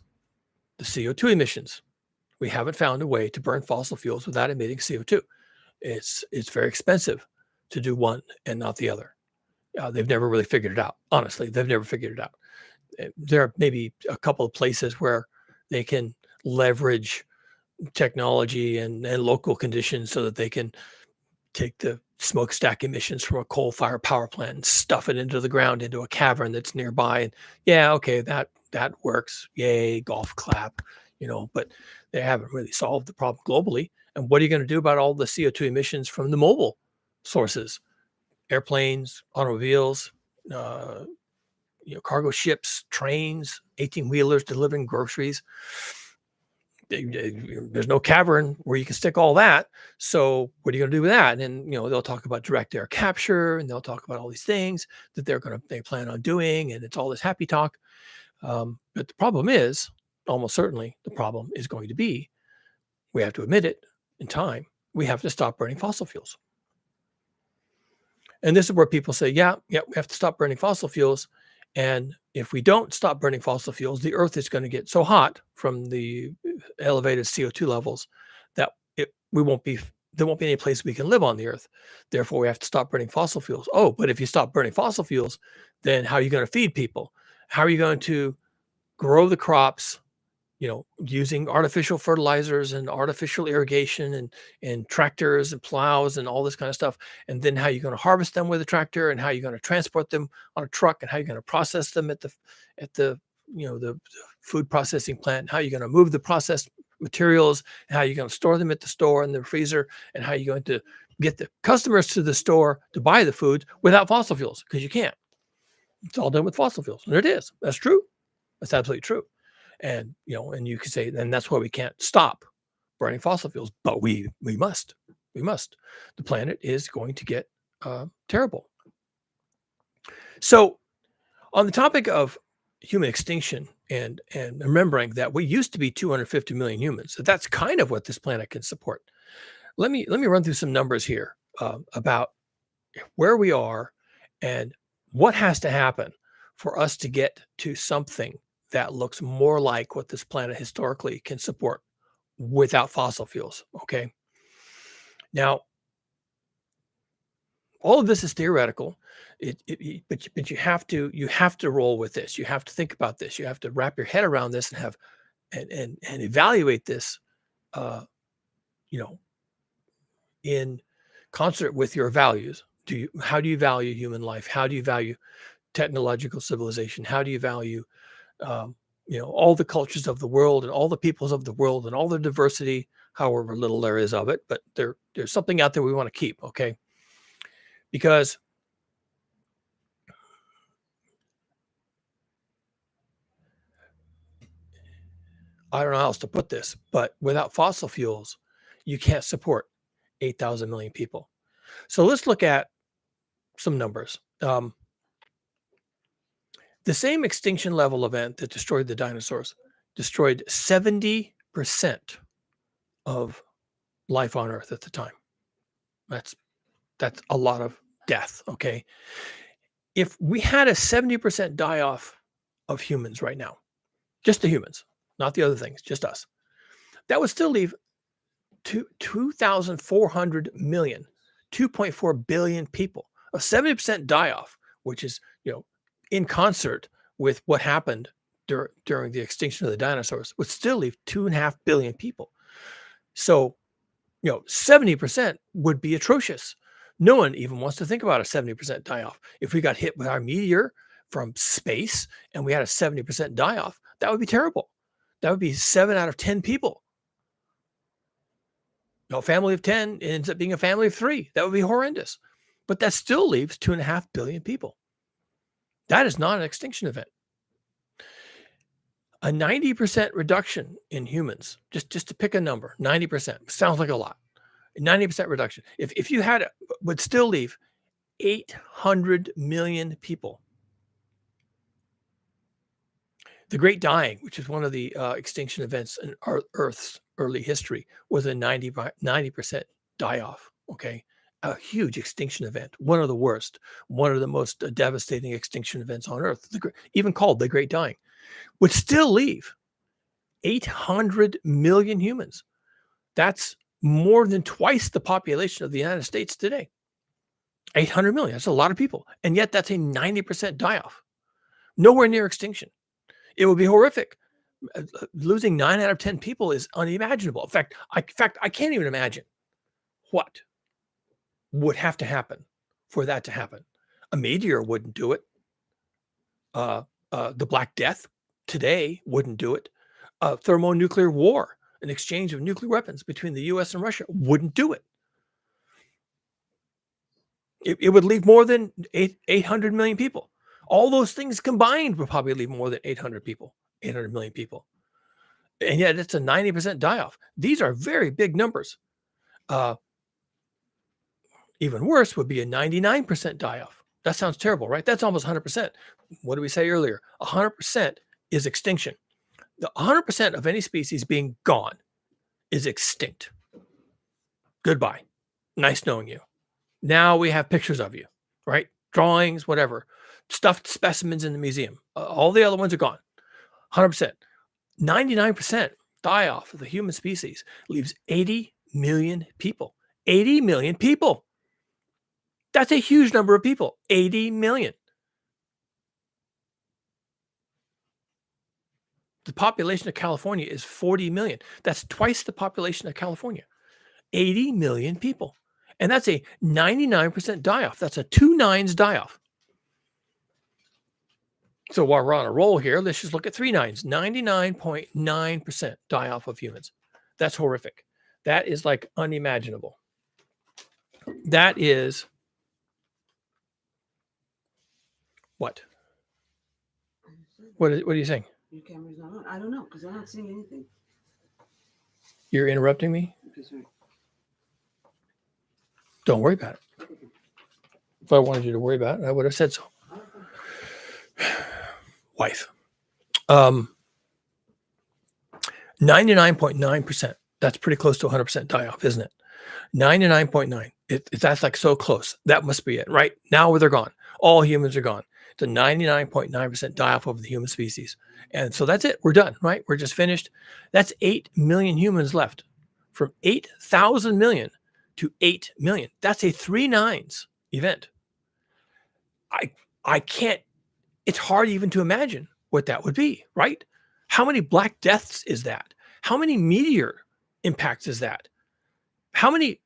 the CO2 emissions. We haven't found a way to burn fossil fuels without emitting CO2. It's very expensive to do one and not the other. They've never really figured it out. Honestly, they've never figured it out. There are maybe a couple of places where they can leverage technology and local conditions so that they can take the smokestack emissions from a coal-fired power plant and stuff it into the ground, into a cavern that's nearby. And yeah, okay, that works. Yay, golf clap, but they haven't really solved the problem globally. And what are you going to do about all the CO2 emissions from the mobile sources? Airplanes, automobiles, cargo ships, trains, 18-wheelers delivering groceries. There's no cavern where you can stick all that. So what are you going to do with that? And they'll talk about direct air capture, and they'll talk about all these things that they plan on doing, and it's all this happy talk. But the problem is, almost certainly, the problem is going to be, we have to admit it in time, we have to stop burning fossil fuels. And this is where people say, yeah, we have to stop burning fossil fuels. And if we don't stop burning fossil fuels, the earth is going to get so hot from the elevated CO2 levels that there won't be any place we can live on the earth. Therefore, we have to stop burning fossil fuels. Oh, but if you stop burning fossil fuels, then how are you going to feed people? How are you going to grow the crops, using artificial fertilizers and artificial irrigation and tractors and plows and all this kind of stuff? And then how are you going to harvest them with a tractor, and how are you going to transport them on a truck, and how are you going to process them at the the food processing plant? And how are you going to move the processed materials, and how are you going to store them at the store in the freezer, and how are you going to get the customers to the store to buy the food without fossil fuels? Because you can't. It's all done with fossil fuels. And it is. That's true. That's absolutely true. And and you could say, and that's why we can't stop burning fossil fuels, but we must. The planet is going to get terrible. So, on the topic of human extinction and remembering that we used to be 250 million humans, so that's kind of what this planet can support. Let me run through some numbers here about where we are and what has to happen for us to get to something that looks more like what this planet historically can support without fossil fuels. Okay. Now, all of this is theoretical, but you have to roll with this. You have to think about this. You have to wrap your head around this and have and evaluate this, you know, in concert with your values. How do you value human life? How do you value technological civilization? How do you value all the cultures of the world and all the peoples of the world and all the diversity, however little there is of it, but there's something out there we want to keep, okay? Because I don't know how else to put this, but without fossil fuels, you can't support 8,000 million people. So let's look at some numbers. The same extinction level event that destroyed the dinosaurs destroyed 70% of life on Earth at the time. That's a lot of death, okay? If we had a 70% die-off of humans right now, just the humans, not the other things, just us, that would still leave 2,400 million, 2.4 billion people. A 70% die-off, which is, in concert with what happened during the extinction of the dinosaurs, would still leave 2.5 billion people. So, 70% would be atrocious. No one even wants to think about a 70% die-off. If we got hit with our meteor from space and we had a 70% die-off, that would be terrible. That would be 7 out of 10 people. A family of 10 ends up being a family of 3. That would be horrendous. But that still leaves 2.5 billion people. That is not an extinction event. A 90% reduction in humans, just to pick a number, 90% sounds like a lot. 90% reduction. If you had it, would still leave 800 million people. The Great Dying, which is one of the extinction events in Earth's early history, was a 90% die-off. Okay, a huge extinction event, one of the worst, one of the most devastating extinction events on Earth, even called the Great Dying, would still leave 800 million humans. That's more than twice the population of the United States today. 800 million. That's a lot of people. And yet that's a 90% die-off. Nowhere near extinction. It would be horrific. Losing 9 out of 10 people is unimaginable. In fact, I can't even imagine what would have to happen for that to happen. A meteor wouldn't do it. The Black Death today wouldn't do it. A thermonuclear war, an exchange of nuclear weapons between the US and Russia, wouldn't do it. It would leave more than 800 million people. All those things combined would probably leave more than 800 million people. And yet it's a 90% die-off. These are very big numbers. Even worse would be a 99% die-off. That sounds terrible, right? That's almost 100%. What did we say earlier? 100% is extinction. The 100% of any species being gone is extinct. Goodbye. Nice knowing you. Now we have pictures of you, right? Drawings, whatever. Stuffed specimens in the museum. All the other ones are gone. 100%. 99% die off of the human species leaves 80 million people. 80 million people. That's a huge number of people. 80 million. The population of California is 40 million. That's twice the population of California. 80 million people. And that's a 99% die-off. That's a 2 nines die-off. So while we're on a roll here, let's just look at 3 nines. 99.9% die-off of humans. That's horrific. That is like unimaginable. That is what? What are you saying? Your camera's not on. I don't know, because I'm not seeing anything. You're interrupting me? Don't worry about it. If I wanted you to worry about it, I would have said so. Wife. 99.9%. That's pretty close to 100% die-off, isn't it? 99.9. That's like so close. That must be it, right? Now they're gone. All humans are gone. It's a 99.9% die-off of the human species. And so that's it. We're done, right? We're just finished. That's 8 million humans left. From 8,000 million to 8 million. That's a 3 nines event. I can't, it's hard even to imagine what that would be, right? How many Black Deaths is that? How many meteor impacts is that? How many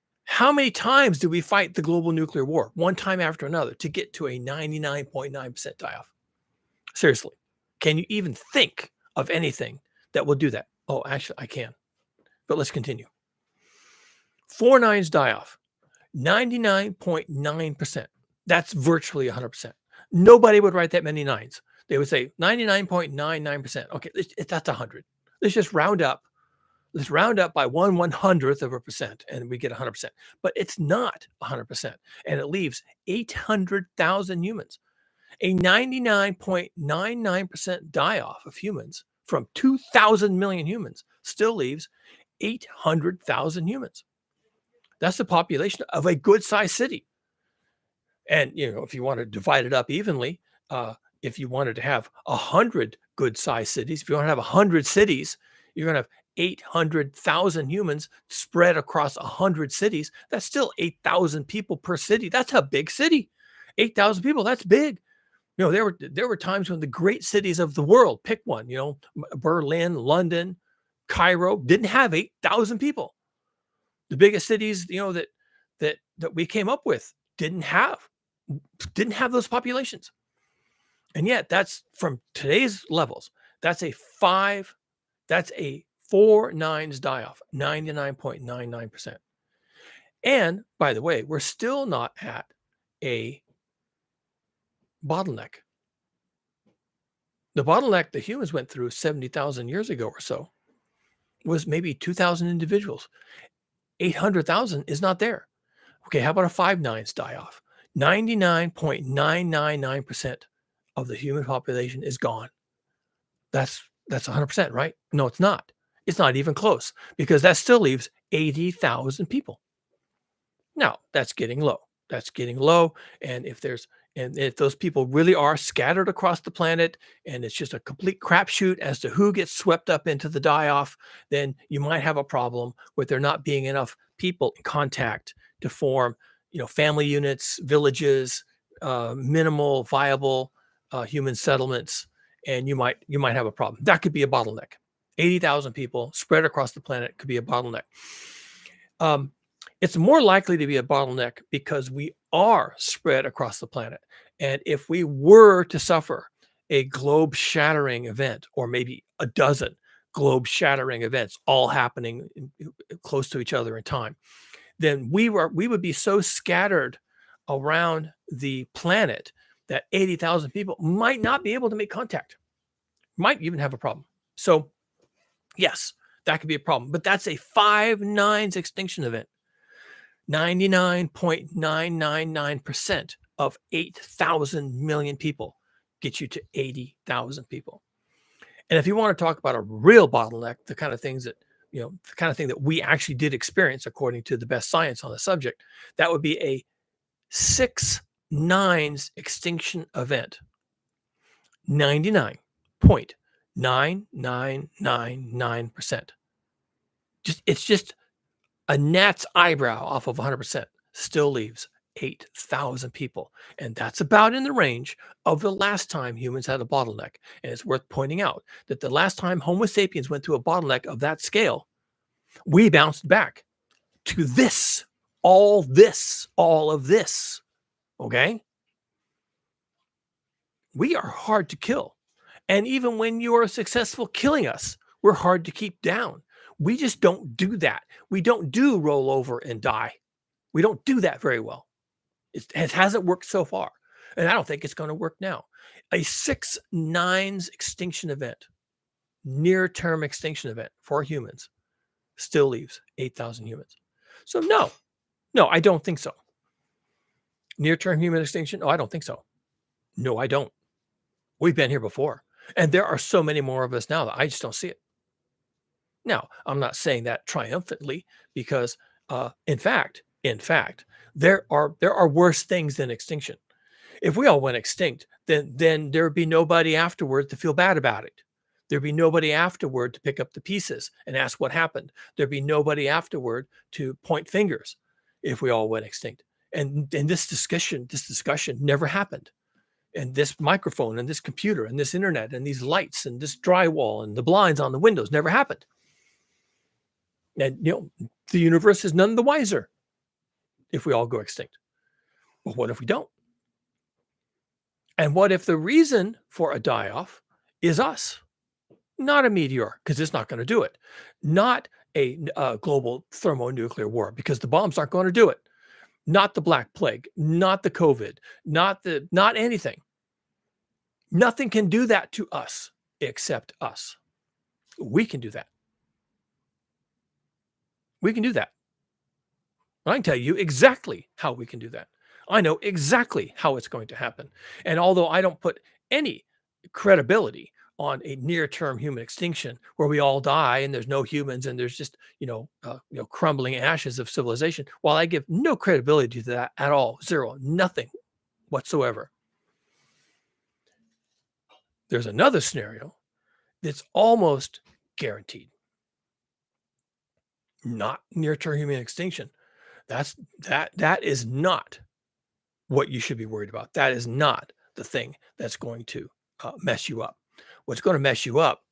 times do we fight the global nuclear war, one time after another, to get to a 99.9% die-off? Seriously, can you even think of anything that will do that? Oh, actually, I can. But let's continue. 4 nines die-off, 99.9%. That's virtually 100%. Nobody would write that many nines. They would say 99.99%. Okay, that's 100. Let's just round up. Let's round up by 1/100th of a percent, and we get 100%. But it's not 100%, and it leaves 800,000 humans. A 99.99% die-off of humans from 2,000 million humans still leaves 800,000 humans. That's the population of a good-sized city. And, if you want to divide it up evenly, if you wanted to have 100 good-sized cities, if you want to have 100 cities, you're going to have 800,000 humans spread across 100 cities. That's still 8,000 people per city. That's a big city. 8,000 people, that's big. There were times when the great cities of the world, pick one, Berlin, London, Cairo, didn't have 8,000 people. The biggest cities, that we came up with didn't have those populations. And yet that's from today's levels. That's a 4 nines die-off, 99.99%. And by the way, we're still not at a bottleneck. The bottleneck the humans went through 70,000 years ago or so was maybe 2,000 individuals. 800,000 is not there. Okay, how about a five nines die off? 99.999% of the human population is gone. That's 100%, right? No, it's not. It's not even close because that still leaves 80,000 people. Now, that's getting low. That's getting low. And if those people really are scattered across the planet and it's just a complete crapshoot as to who gets swept up into the die off, then you might have a problem with there not being enough people in contact to form, family units, villages, minimal viable human settlements, and you might have a problem. That could be a bottleneck. 80,000 people spread across the planet could be a bottleneck. Um, it's more likely to be a bottleneck because we are spread across the planet. And if we were to suffer a globe shattering event, or maybe a dozen globe shattering events all happening close to each other in time, then we would be so scattered around the planet that 80,000 people might not be able to make contact, might even have a problem. So, yes, that could be a problem, but that's a 5 nines extinction event. 99.999% of 8,000 million people get you to 80,000 people. And if you want to talk about a real bottleneck, the kind of thing that we actually did experience according to the best science on the subject, that would be a 6 nines extinction event. 99.9999%. It's just a gnat's eyebrow off of 100% still leaves 8,000 people. And that's about in the range of the last time humans had a bottleneck. And it's worth pointing out that the last time Homo sapiens went through a bottleneck of that scale, we bounced back to this, all of this. Okay? We are hard to kill. And even when you are successful killing us, we're hard to keep down. We just don't do that. We don't do roll over and die. We don't do that very well. It hasn't worked so far. And I don't think it's going to work now. A 6 nines extinction event, near term extinction event for humans, still leaves 8,000 humans. So, no, I don't think so. Near term human extinction? Oh, I don't think so. No, I don't. We've been here before. And there are so many more of us now that I just don't see it. Now, I'm not saying that triumphantly because, in fact, there are worse things than extinction. If we all went extinct, then there would be nobody afterward to feel bad about it. There'd be nobody afterward to pick up the pieces and ask what happened. There'd be nobody afterward to point fingers if we all went extinct. And this discussion never happened. And this microphone and this computer and this internet and these lights and this drywall and the blinds on the windows never happened. And the universe is none the wiser if we all go extinct. Well, what if we don't? And what if the reason for a die-off is us? Not a meteor, because it's not going to do it. Not a global thermonuclear war, because the bombs aren't going to do it. Not the Black Plague, not the COVID, not anything. Nothing can do that to us except us. We can do that. We can do that. I can tell you exactly how we can do that. I know exactly how it's going to happen. And although I don't put any credibility on a near-term human extinction where we all die and there's no humans and there's just crumbling ashes of civilization, while I give no credibility to that at all, zero, nothing whatsoever, there's another scenario that's almost guaranteed. Not near-term human extinction. That is not what you should be worried about. That is not the thing that's going to mess you up. What's going to mess you up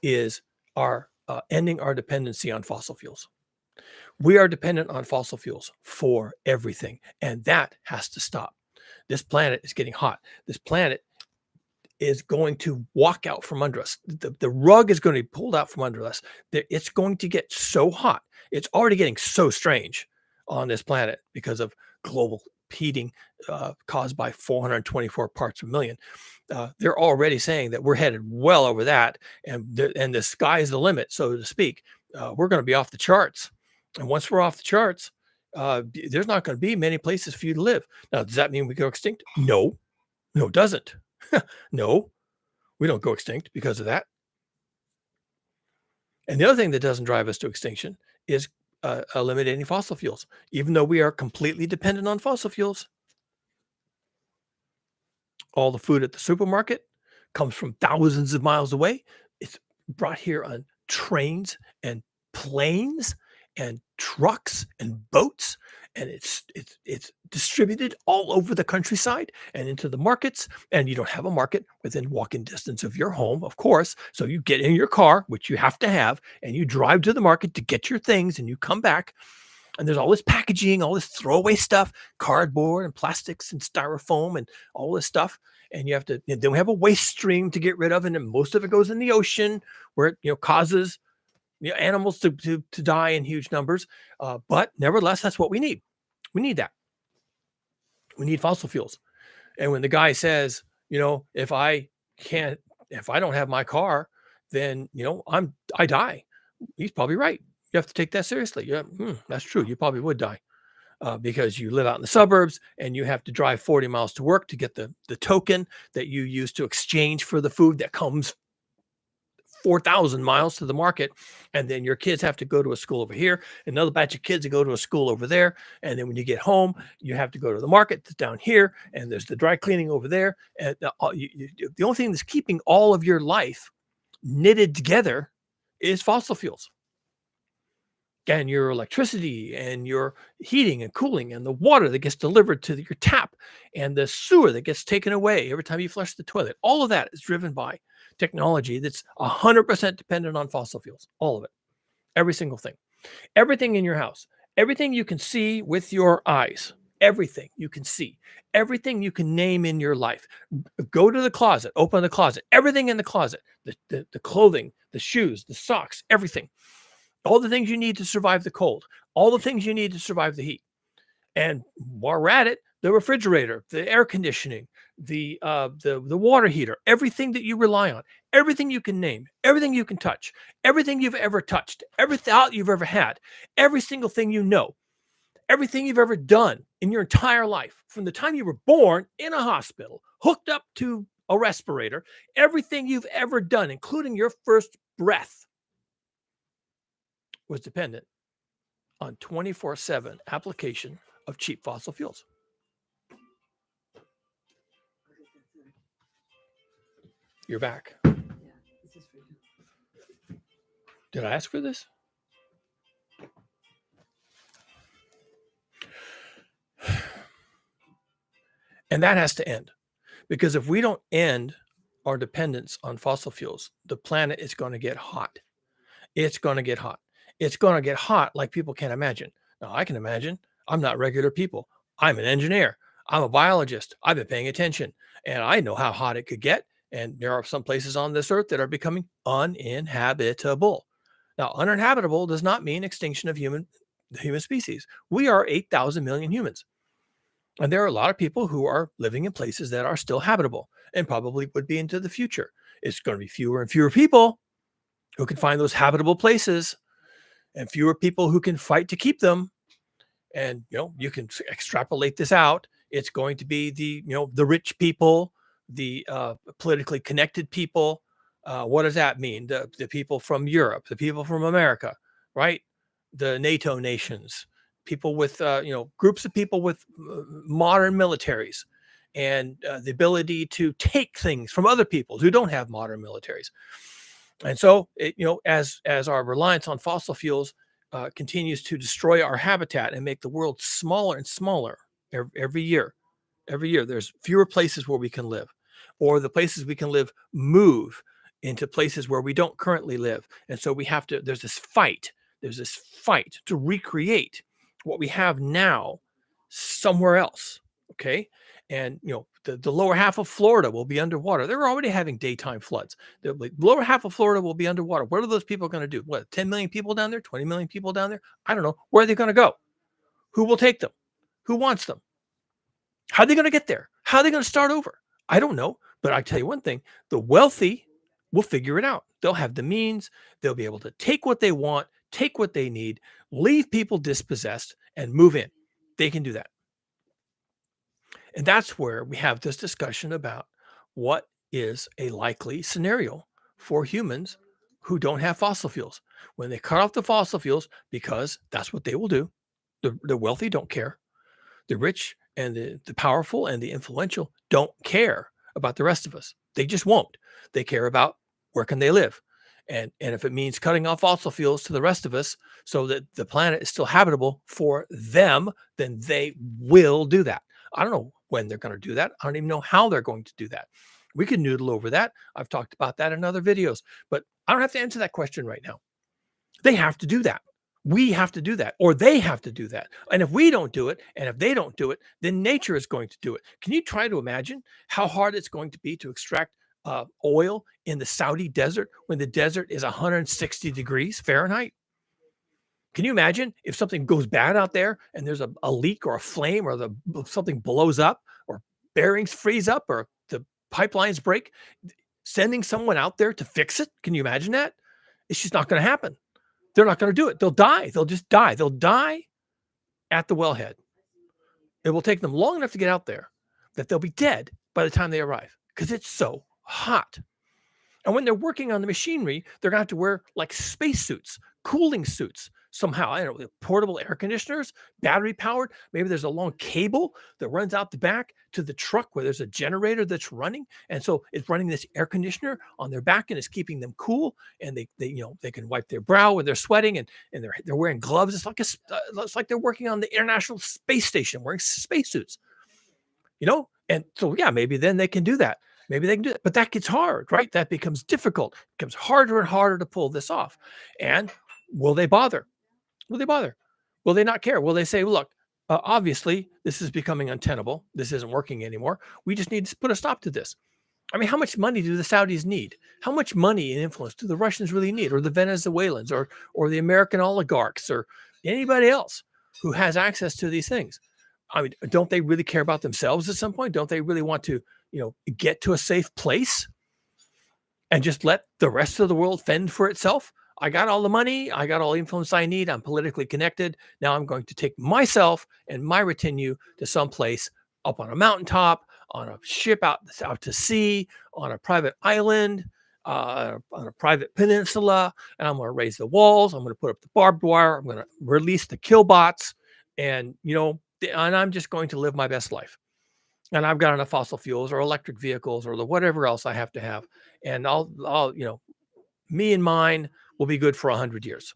is our ending our dependency on fossil fuels. We are dependent on fossil fuels for everything, and that has to stop. This planet is getting hot. This planet is going to walk out from under us. The rug is going to be pulled out from under us. It's going to get so hot. It's already getting so strange. on this planet because of global heating caused by 424 parts per million. They're already saying that we're headed well over that, and the sky is the limit, so to speak. We're going to be off the charts, and once we're off the charts, there's not going to be many places for you to live. Now, does that mean we go extinct? No, no, it doesn't. No, we don't go extinct because of that. And the other thing that doesn't drive us to extinction is eliminating fossil fuels. Even though we are completely dependent on fossil fuels, all the food at the supermarket comes from thousands of miles away. It's brought here on trains and planes and trucks and boats, and it's distributed all over the countryside and into the markets. And you don't have a market within walking distance of your home, of course. So you get in your car, which you have to have, and you drive to the market to get your things, and you come back. And there's all this packaging, all this throwaway stuff, cardboard and plastics and styrofoam and all this stuff. And you have to, and then we have a waste stream to get rid of, and then most of it goes in the ocean where it causes animals to die in huge numbers. But nevertheless, that's what we need. We need that. We need fossil fuels. And when the guy says, if I don't have my car, then I die. He's probably right. You have to take that seriously. Yeah, that's true. You probably would die because you live out in the suburbs and you have to drive 40 miles to work to get the token that you use to exchange for the food that comes 4,000 miles to the market. And then your kids have to go to a school over here, another batch of kids to go to a school over there. And then when you get home, you have to go to the market that's down here, and there's the dry cleaning over there. And the only thing that's keeping all of your life knitted together is fossil fuels. And your electricity and your heating and cooling and the water that gets delivered to your tap and the sewer that gets taken away every time you flush the toilet. All of that is driven by technology that's 100% dependent on fossil fuels. All of it. Every single thing. Everything in your house. Everything you can see with your eyes. Everything you can see. Everything you can name in your life. Go to the closet. Open the closet. Everything in the closet. The clothing, the shoes, the socks, everything. All the things you need to survive the cold, all the things you need to survive the heat. And while we're at it, the refrigerator, the air conditioning, the water heater, everything that you rely on, everything you can name, everything you can touch, everything you've ever touched, every thought you've ever had, every single thing everything you've ever done in your entire life, from the time you were born in a hospital, hooked up to a respirator, everything you've ever done, including your first breath, was dependent on 24/7 application of cheap fossil fuels. You're back. Yeah, this is for you. Did I ask for this? And that has to end, because if we don't end our dependence on fossil fuels, the planet is going to get hot. It's going to get hot. It's going to get hot like people can't imagine. Now, I can imagine. I'm not regular people. I'm an engineer. I'm a biologist. I've been paying attention, and I know how hot it could get. And there are some places on this earth that are becoming uninhabitable. Now, uninhabitable does not mean extinction of the human species. We are 8,000 million humans. And there are a lot of people who are living in places that are still habitable and probably would be into the future. It's going to be fewer and fewer people who can find those habitable places, and fewer people who can fight to keep them. And you can extrapolate this out. It's going to be the rich people, the politically connected people. What does that mean? The people from Europe, the people from America, right? The NATO nations, people with groups of people with modern militaries, and the ability to take things from other people who don't have modern militaries. And so, as our reliance on fossil fuels continues to destroy our habitat and make the world smaller and smaller every year, there's fewer places where we can live, or the places we can live move into places where we don't currently live. And so there's this fight to recreate what we have now somewhere else. Okay. And the lower half of Florida will be underwater. They're already having daytime floods. The lower half of Florida will be underwater. What are those people going to do? What, 10 million people down there, 20 million people down there? I don't know. Where are they going to go? Who will take them? Who wants them? How are they going to get there? How are they going to start over? I don't know. But I tell you one thing, the wealthy will figure it out. They'll have the means. They'll be able to take what they want, take what they need, leave people dispossessed, and move in. They can do that. And that's where we have this discussion about what is a likely scenario for humans who don't have fossil fuels. When they cut off the fossil fuels, because that's what they will do, the wealthy don't care. The rich and the powerful and the influential don't care about the rest of us. They just won't. They care about where can they live. And if it means cutting off fossil fuels to the rest of us so that the planet is still habitable for them, then they will do that. I don't know when they're going to do that. I don't even know how they're going to do that. We can noodle over that. I've talked about that in other videos, but I don't have to answer that question right now. They have to do that. We have to do that, or they have to do that. And if we don't do it, and if they don't do it, then nature is going to do it. Can you try to imagine how hard it's going to be to extract oil in the Saudi desert when the desert is 160 degrees Fahrenheit? Can you imagine if something goes bad out there and there's a leak or a flame or something blows up or bearings freeze up or the pipelines break, sending someone out there to fix it? Can you imagine that? It's just not going to happen. They're not going to do it. They'll die. They'll just die. They'll die at the wellhead. It will take them long enough to get out there that they'll be dead by the time they arrive because it's so hot. And when they're working on the machinery, they're going to have to wear like spacesuits, cooling suits somehow. I don't know, portable air conditioners, battery powered. Maybe there's a long cable that runs out the back to the truck where there's a generator that's running. And so it's running this air conditioner on their back and it's keeping them cool. And they can wipe their brow when they're sweating and they're wearing gloves. It's like they're working on the International Space Station wearing spacesuits, And so, yeah, maybe then they can do that. Maybe they can do it, but that gets hard, right? That becomes difficult. It becomes harder and harder to pull this off. And will they bother? Will they bother? Will they not care? Will they say, look, obviously this is becoming untenable. This isn't working anymore. We just need to put a stop to this. I mean, how much money do the Saudis need? How much money and influence do the Russians really need, or the Venezuelans, or the American oligarchs, or anybody else who has access to these things? I mean, don't they really care about themselves at some point? Don't they really want to, get to a safe place and just let the rest of the world fend for itself? I got all the money. I got all the influence I need. I'm politically connected. Now I'm going to take myself and my retinue to some place up on a mountaintop, on a ship out to sea, on a private island, on a private peninsula, and I'm going to raise the walls. I'm going to put up the barbed wire. I'm going to release the kill bots, and and I'm just going to live my best life. And I've got enough fossil fuels or electric vehicles or whatever else I have to have, and I'll me and mine will be good for 100 years.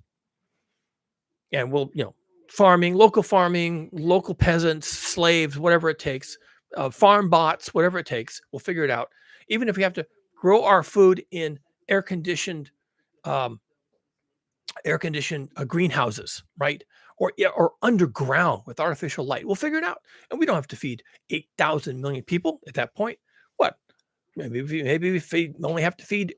And we'll, local farming, local peasants, slaves, whatever it takes, farm bots, whatever it takes, we'll figure it out. Even if we have to grow our food in air-conditioned greenhouses, right? Or underground with artificial light, we'll figure it out. And we don't have to feed 8,000 million people at that point. What? Maybe we only have to feed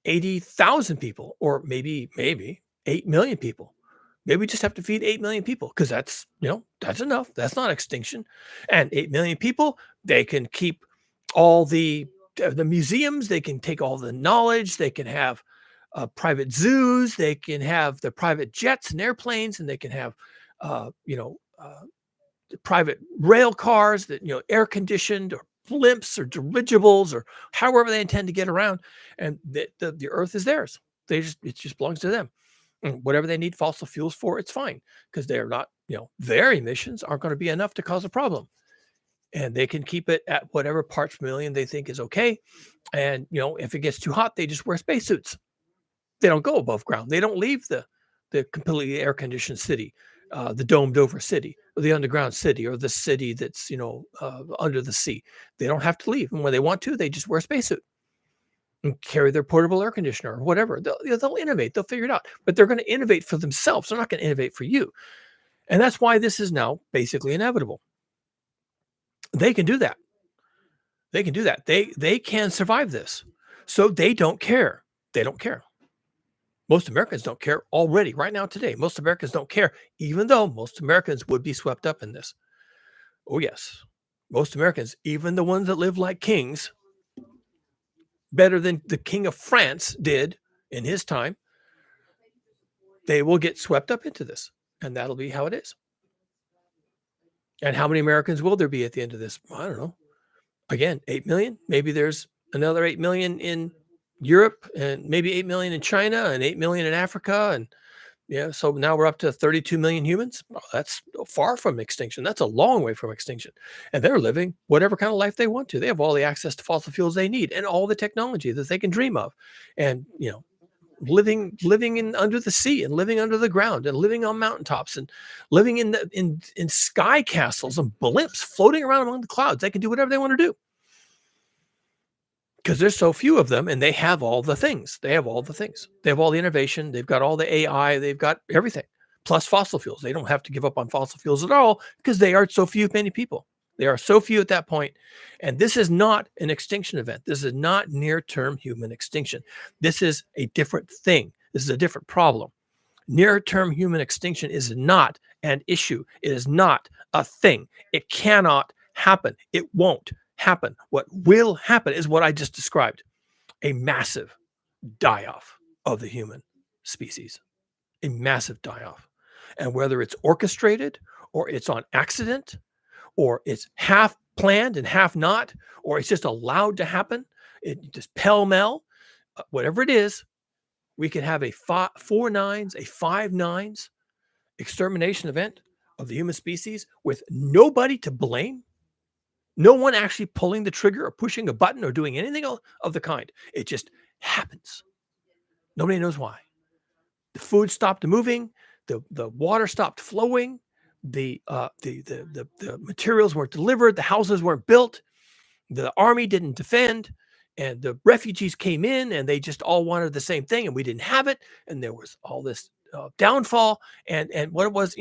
80,000 people, or maybe 8 million people. Maybe we just have to feed 8 million people because that's enough. That's not extinction. And 8 million people, they can keep all the museums, they can take all the knowledge, they can have private zoos, they can have the private jets and airplanes, and they can have, private rail cars that, air conditioned, or blimps or dirigibles or however they intend to get around, and the earth is theirs. It just belongs to them. And whatever they need fossil fuels for, it's fine, because they're not, their emissions aren't going to be enough to cause a problem, and they can keep it at whatever parts per million they think is okay. And if it gets too hot, they just wear spacesuits. They don't go above ground. They don't leave the completely air conditioned city, the domed over city, or the underground city, or the city that's under the sea. They don't have to leave, and when they want to, they just wear a spacesuit and carry their portable air conditioner or whatever. They'll innovate. They'll figure it out. But they're going to innovate for themselves. They're not going to innovate for you. And that's why this is now basically inevitable. They can do that. They can do that. They can survive this. So they don't care. They don't care. Most Americans don't care already. Right now, today, most Americans don't care, even though most Americans would be swept up in this. Oh, yes. Most Americans, even the ones that live like kings, better than the King of France did in his time, they will get swept up into this. And that'll be how it is. And how many Americans will there be at the end of this? I don't know. Again, 8 million. Maybe there's another 8 million in Europe, and maybe 8 million in China, and 8 million in Africa. And yeah, so now we're up to 32 million humans. Well, that's far from extinction. That's a long way from extinction. And they're living whatever kind of life they want to. They have all the access to fossil fuels they need and all the technology that they can dream of. And, living in under the sea, and living under the ground, and living on mountaintops, and living in sky castles and blimps floating around among the clouds. They can do whatever they want to do because there's so few of them, and they have all the things. They have all the things. They have all the innovation. They've got all the AI. They've got everything, plus fossil fuels. They don't have to give up on fossil fuels at all because they are so few, many people. They are so few at that point. And this is not an extinction event. This is not near-term human extinction. This is a different thing. This is a different problem. Near-term human extinction is not an issue. It is not a thing. It cannot happen. It won't happen. What will happen is what I just described: a massive die-off of the human species, a massive die-off. And whether it's orchestrated, or it's on accident, or it's half planned and half not, or it's just allowed to happen, it just pell-mell, whatever it is, we could have a 4/9, a 5/9 extermination event of the human species with nobody to blame. No one actually pulling the trigger or pushing a button or doing anything of the kind. It just happens. Nobody knows why. The food stopped moving, the water stopped flowing, the materials weren't delivered, the houses weren't built, the army didn't defend, and the refugees came in, and they just all wanted the same thing, and we didn't have it, and there was all this downfall, and what it was,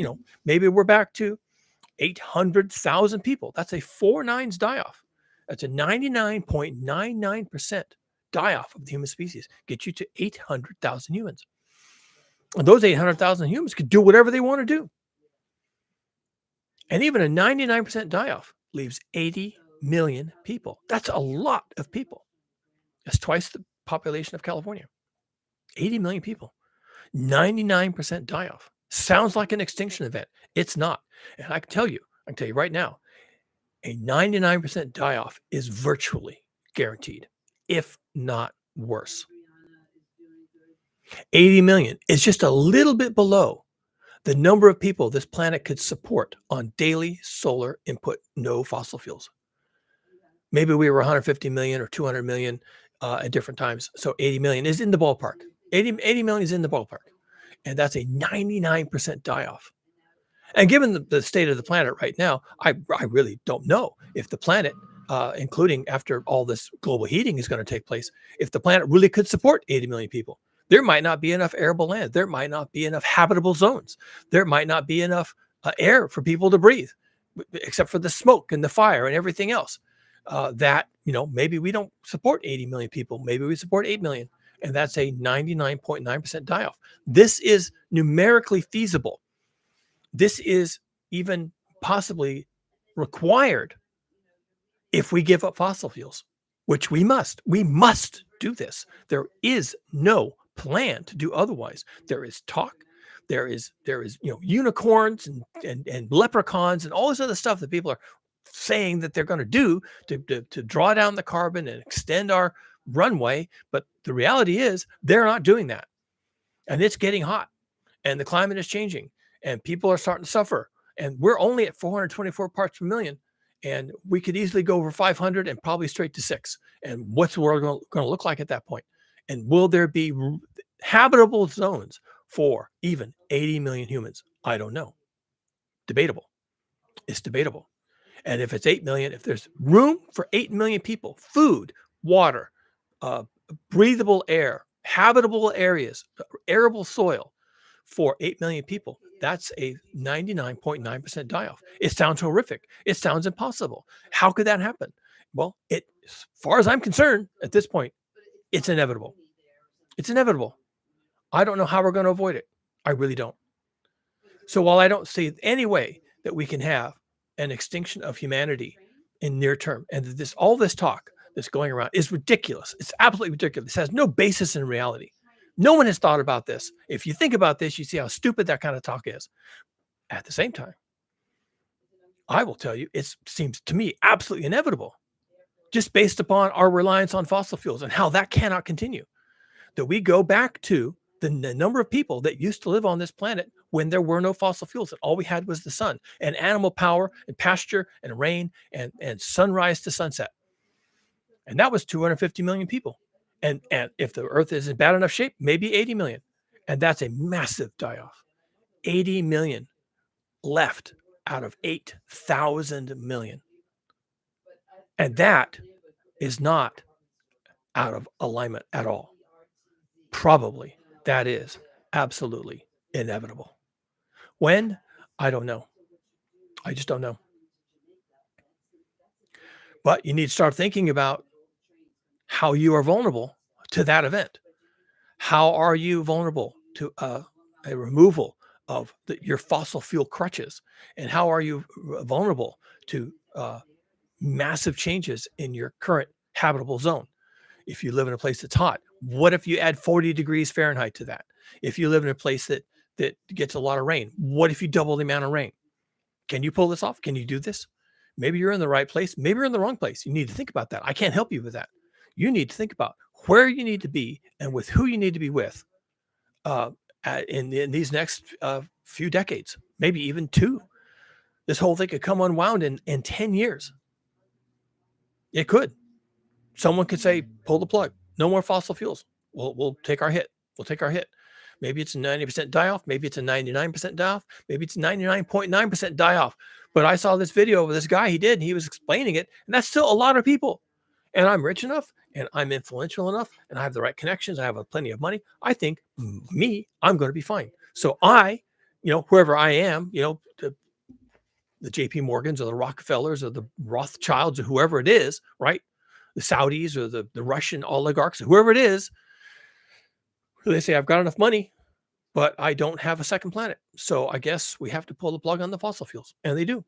maybe we're back to 800,000 people. That's a 4/9 die-off. That's a 99.99% die-off of the human species. Get you to 800,000 humans. And those 800,000 humans could do whatever they want to do. And even a 99% die-off leaves 80 million people. That's a lot of people. That's twice the population of California. 80 million people. 99% die-off. Sounds like an extinction event. It's not. And I can tell you right now, a 99% die-off is virtually guaranteed, if not worse. 80 million is just a little bit below the number of people this planet could support on daily solar input, no fossil fuels. Maybe we were 150 million or 200 million at different times. So 80 million is in the ballpark. 80 million is in the ballpark. And that's a 99% die-off. And given the state of the planet right now, I really don't know if the planet, including after all this global heating is going to take place, if the planet really could support 80 million people. There might not be enough arable land. There might not be enough habitable zones. There might not be enough air for people to breathe, except for the smoke and the fire and everything else. Maybe we don't support 80 million people. Maybe we support 8 million. And that's a 99.9% die-off. This is numerically feasible. This is even possibly required if we give up fossil fuels, which we must. We must do this. There is no plan to do otherwise. There is talk. There is unicorns and leprechauns and all this other stuff that people are saying that they're going to do to draw down the carbon and extend our runway. But the reality is they're not doing that. And it's getting hot, and the climate is changing, and people are starting to suffer. And we're only at 424 parts per million. And we could easily go over 500 and probably straight to 6. And what's the world going to look like at that point? And will there be habitable zones for even 80 million humans? I don't know. Debatable. It's debatable. And if it's 8 million, if there's room for 8 million people, food, water, breathable air, habitable areas, arable soil for 8 million people, that's a 99.9% die-off. It sounds horrific. It sounds impossible. How could that happen? Well, as far as I'm concerned, at this point, it's inevitable. It's inevitable. I don't know how we're going to avoid it. I really don't. So while I don't see any way that we can have an extinction of humanity in near term, and this all this talk that's going around is ridiculous. It's absolutely ridiculous. It has no basis in reality. No one has thought about this. If you think about this, you see how stupid that kind of talk is. At the same time, I will tell you, it seems to me absolutely inevitable, just based upon our reliance on fossil fuels and how that cannot continue. That we go back to the number of people that used to live on this planet when there were no fossil fuels and all we had was the sun and animal power and pasture and rain and sunrise to sunset. And that was 250 million people. And if the earth is in bad enough shape, maybe 80 million. And that's a massive die off. 80 million left out of 8,000 million. And that is not out of alignment at all. Probably that is absolutely inevitable. When? I don't know. I just don't know. But you need to start thinking about how you are vulnerable to that event. How are you vulnerable to a removal of your fossil fuel crutches? And how are you vulnerable to massive changes in your current habitable zone? If you live in a place that's hot, what if you add 40 degrees Fahrenheit to that? If you live in a place that gets a lot of rain, what if you double the amount of rain? Can you pull this off? Can you do this? Maybe you're in the right place. Maybe you're in the wrong place. You need to think about that. I can't help you with that. You need to think about where you need to be and with who you need to be with uh, in these next few decades, maybe even two. This whole thing could come unwound in 10 years. It could. Someone could say, pull the plug. No more fossil fuels. We'll take our hit. We'll take our hit. Maybe it's a 90% die off. Maybe it's a 99% die off. Maybe it's 99.9% die off. But I saw this video of this guy he did, and he was explaining it. And that's still a lot of people. And I'm rich enough and I'm influential enough and I have the right connections. I have plenty of money. I think I'm going to be fine. So wherever I am, the JP Morgans or the Rockefellers or the Rothschilds or whoever it is, right? The Saudis or the Russian oligarchs, whoever it is, they say, I've got enough money, but I don't have a second planet. So I guess we have to pull the plug on the fossil fuels. And they do.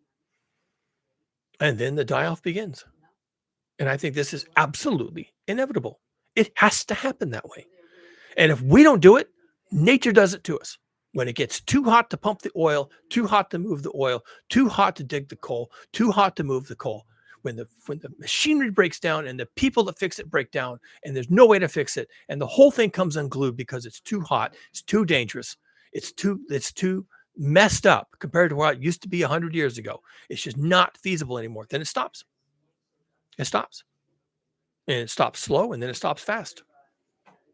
And then the die-off begins. And I think this is absolutely inevitable. It has to happen that way. And if we don't do it, nature does it to us. When it gets too hot to pump the oil, too hot to move the oil, too hot to dig the coal, too hot to move the coal, when the machinery breaks down and the people that fix it break down and there's no way to fix it and the whole thing comes unglued because it's too hot, it's too dangerous, it's too messed up compared to what it used to be 100 years ago. It's just not feasible anymore. Then it stops. It stops. And it stops slow and then it stops fast.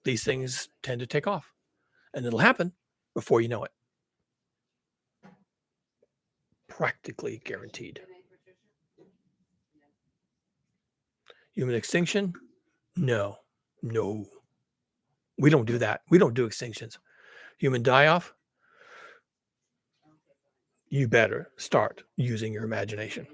These things tend to take off. And it'll happen before you know it. Practically guaranteed. Human extinction? No. We don't do that. We don't do extinctions. Human die-off? You better start using your imagination.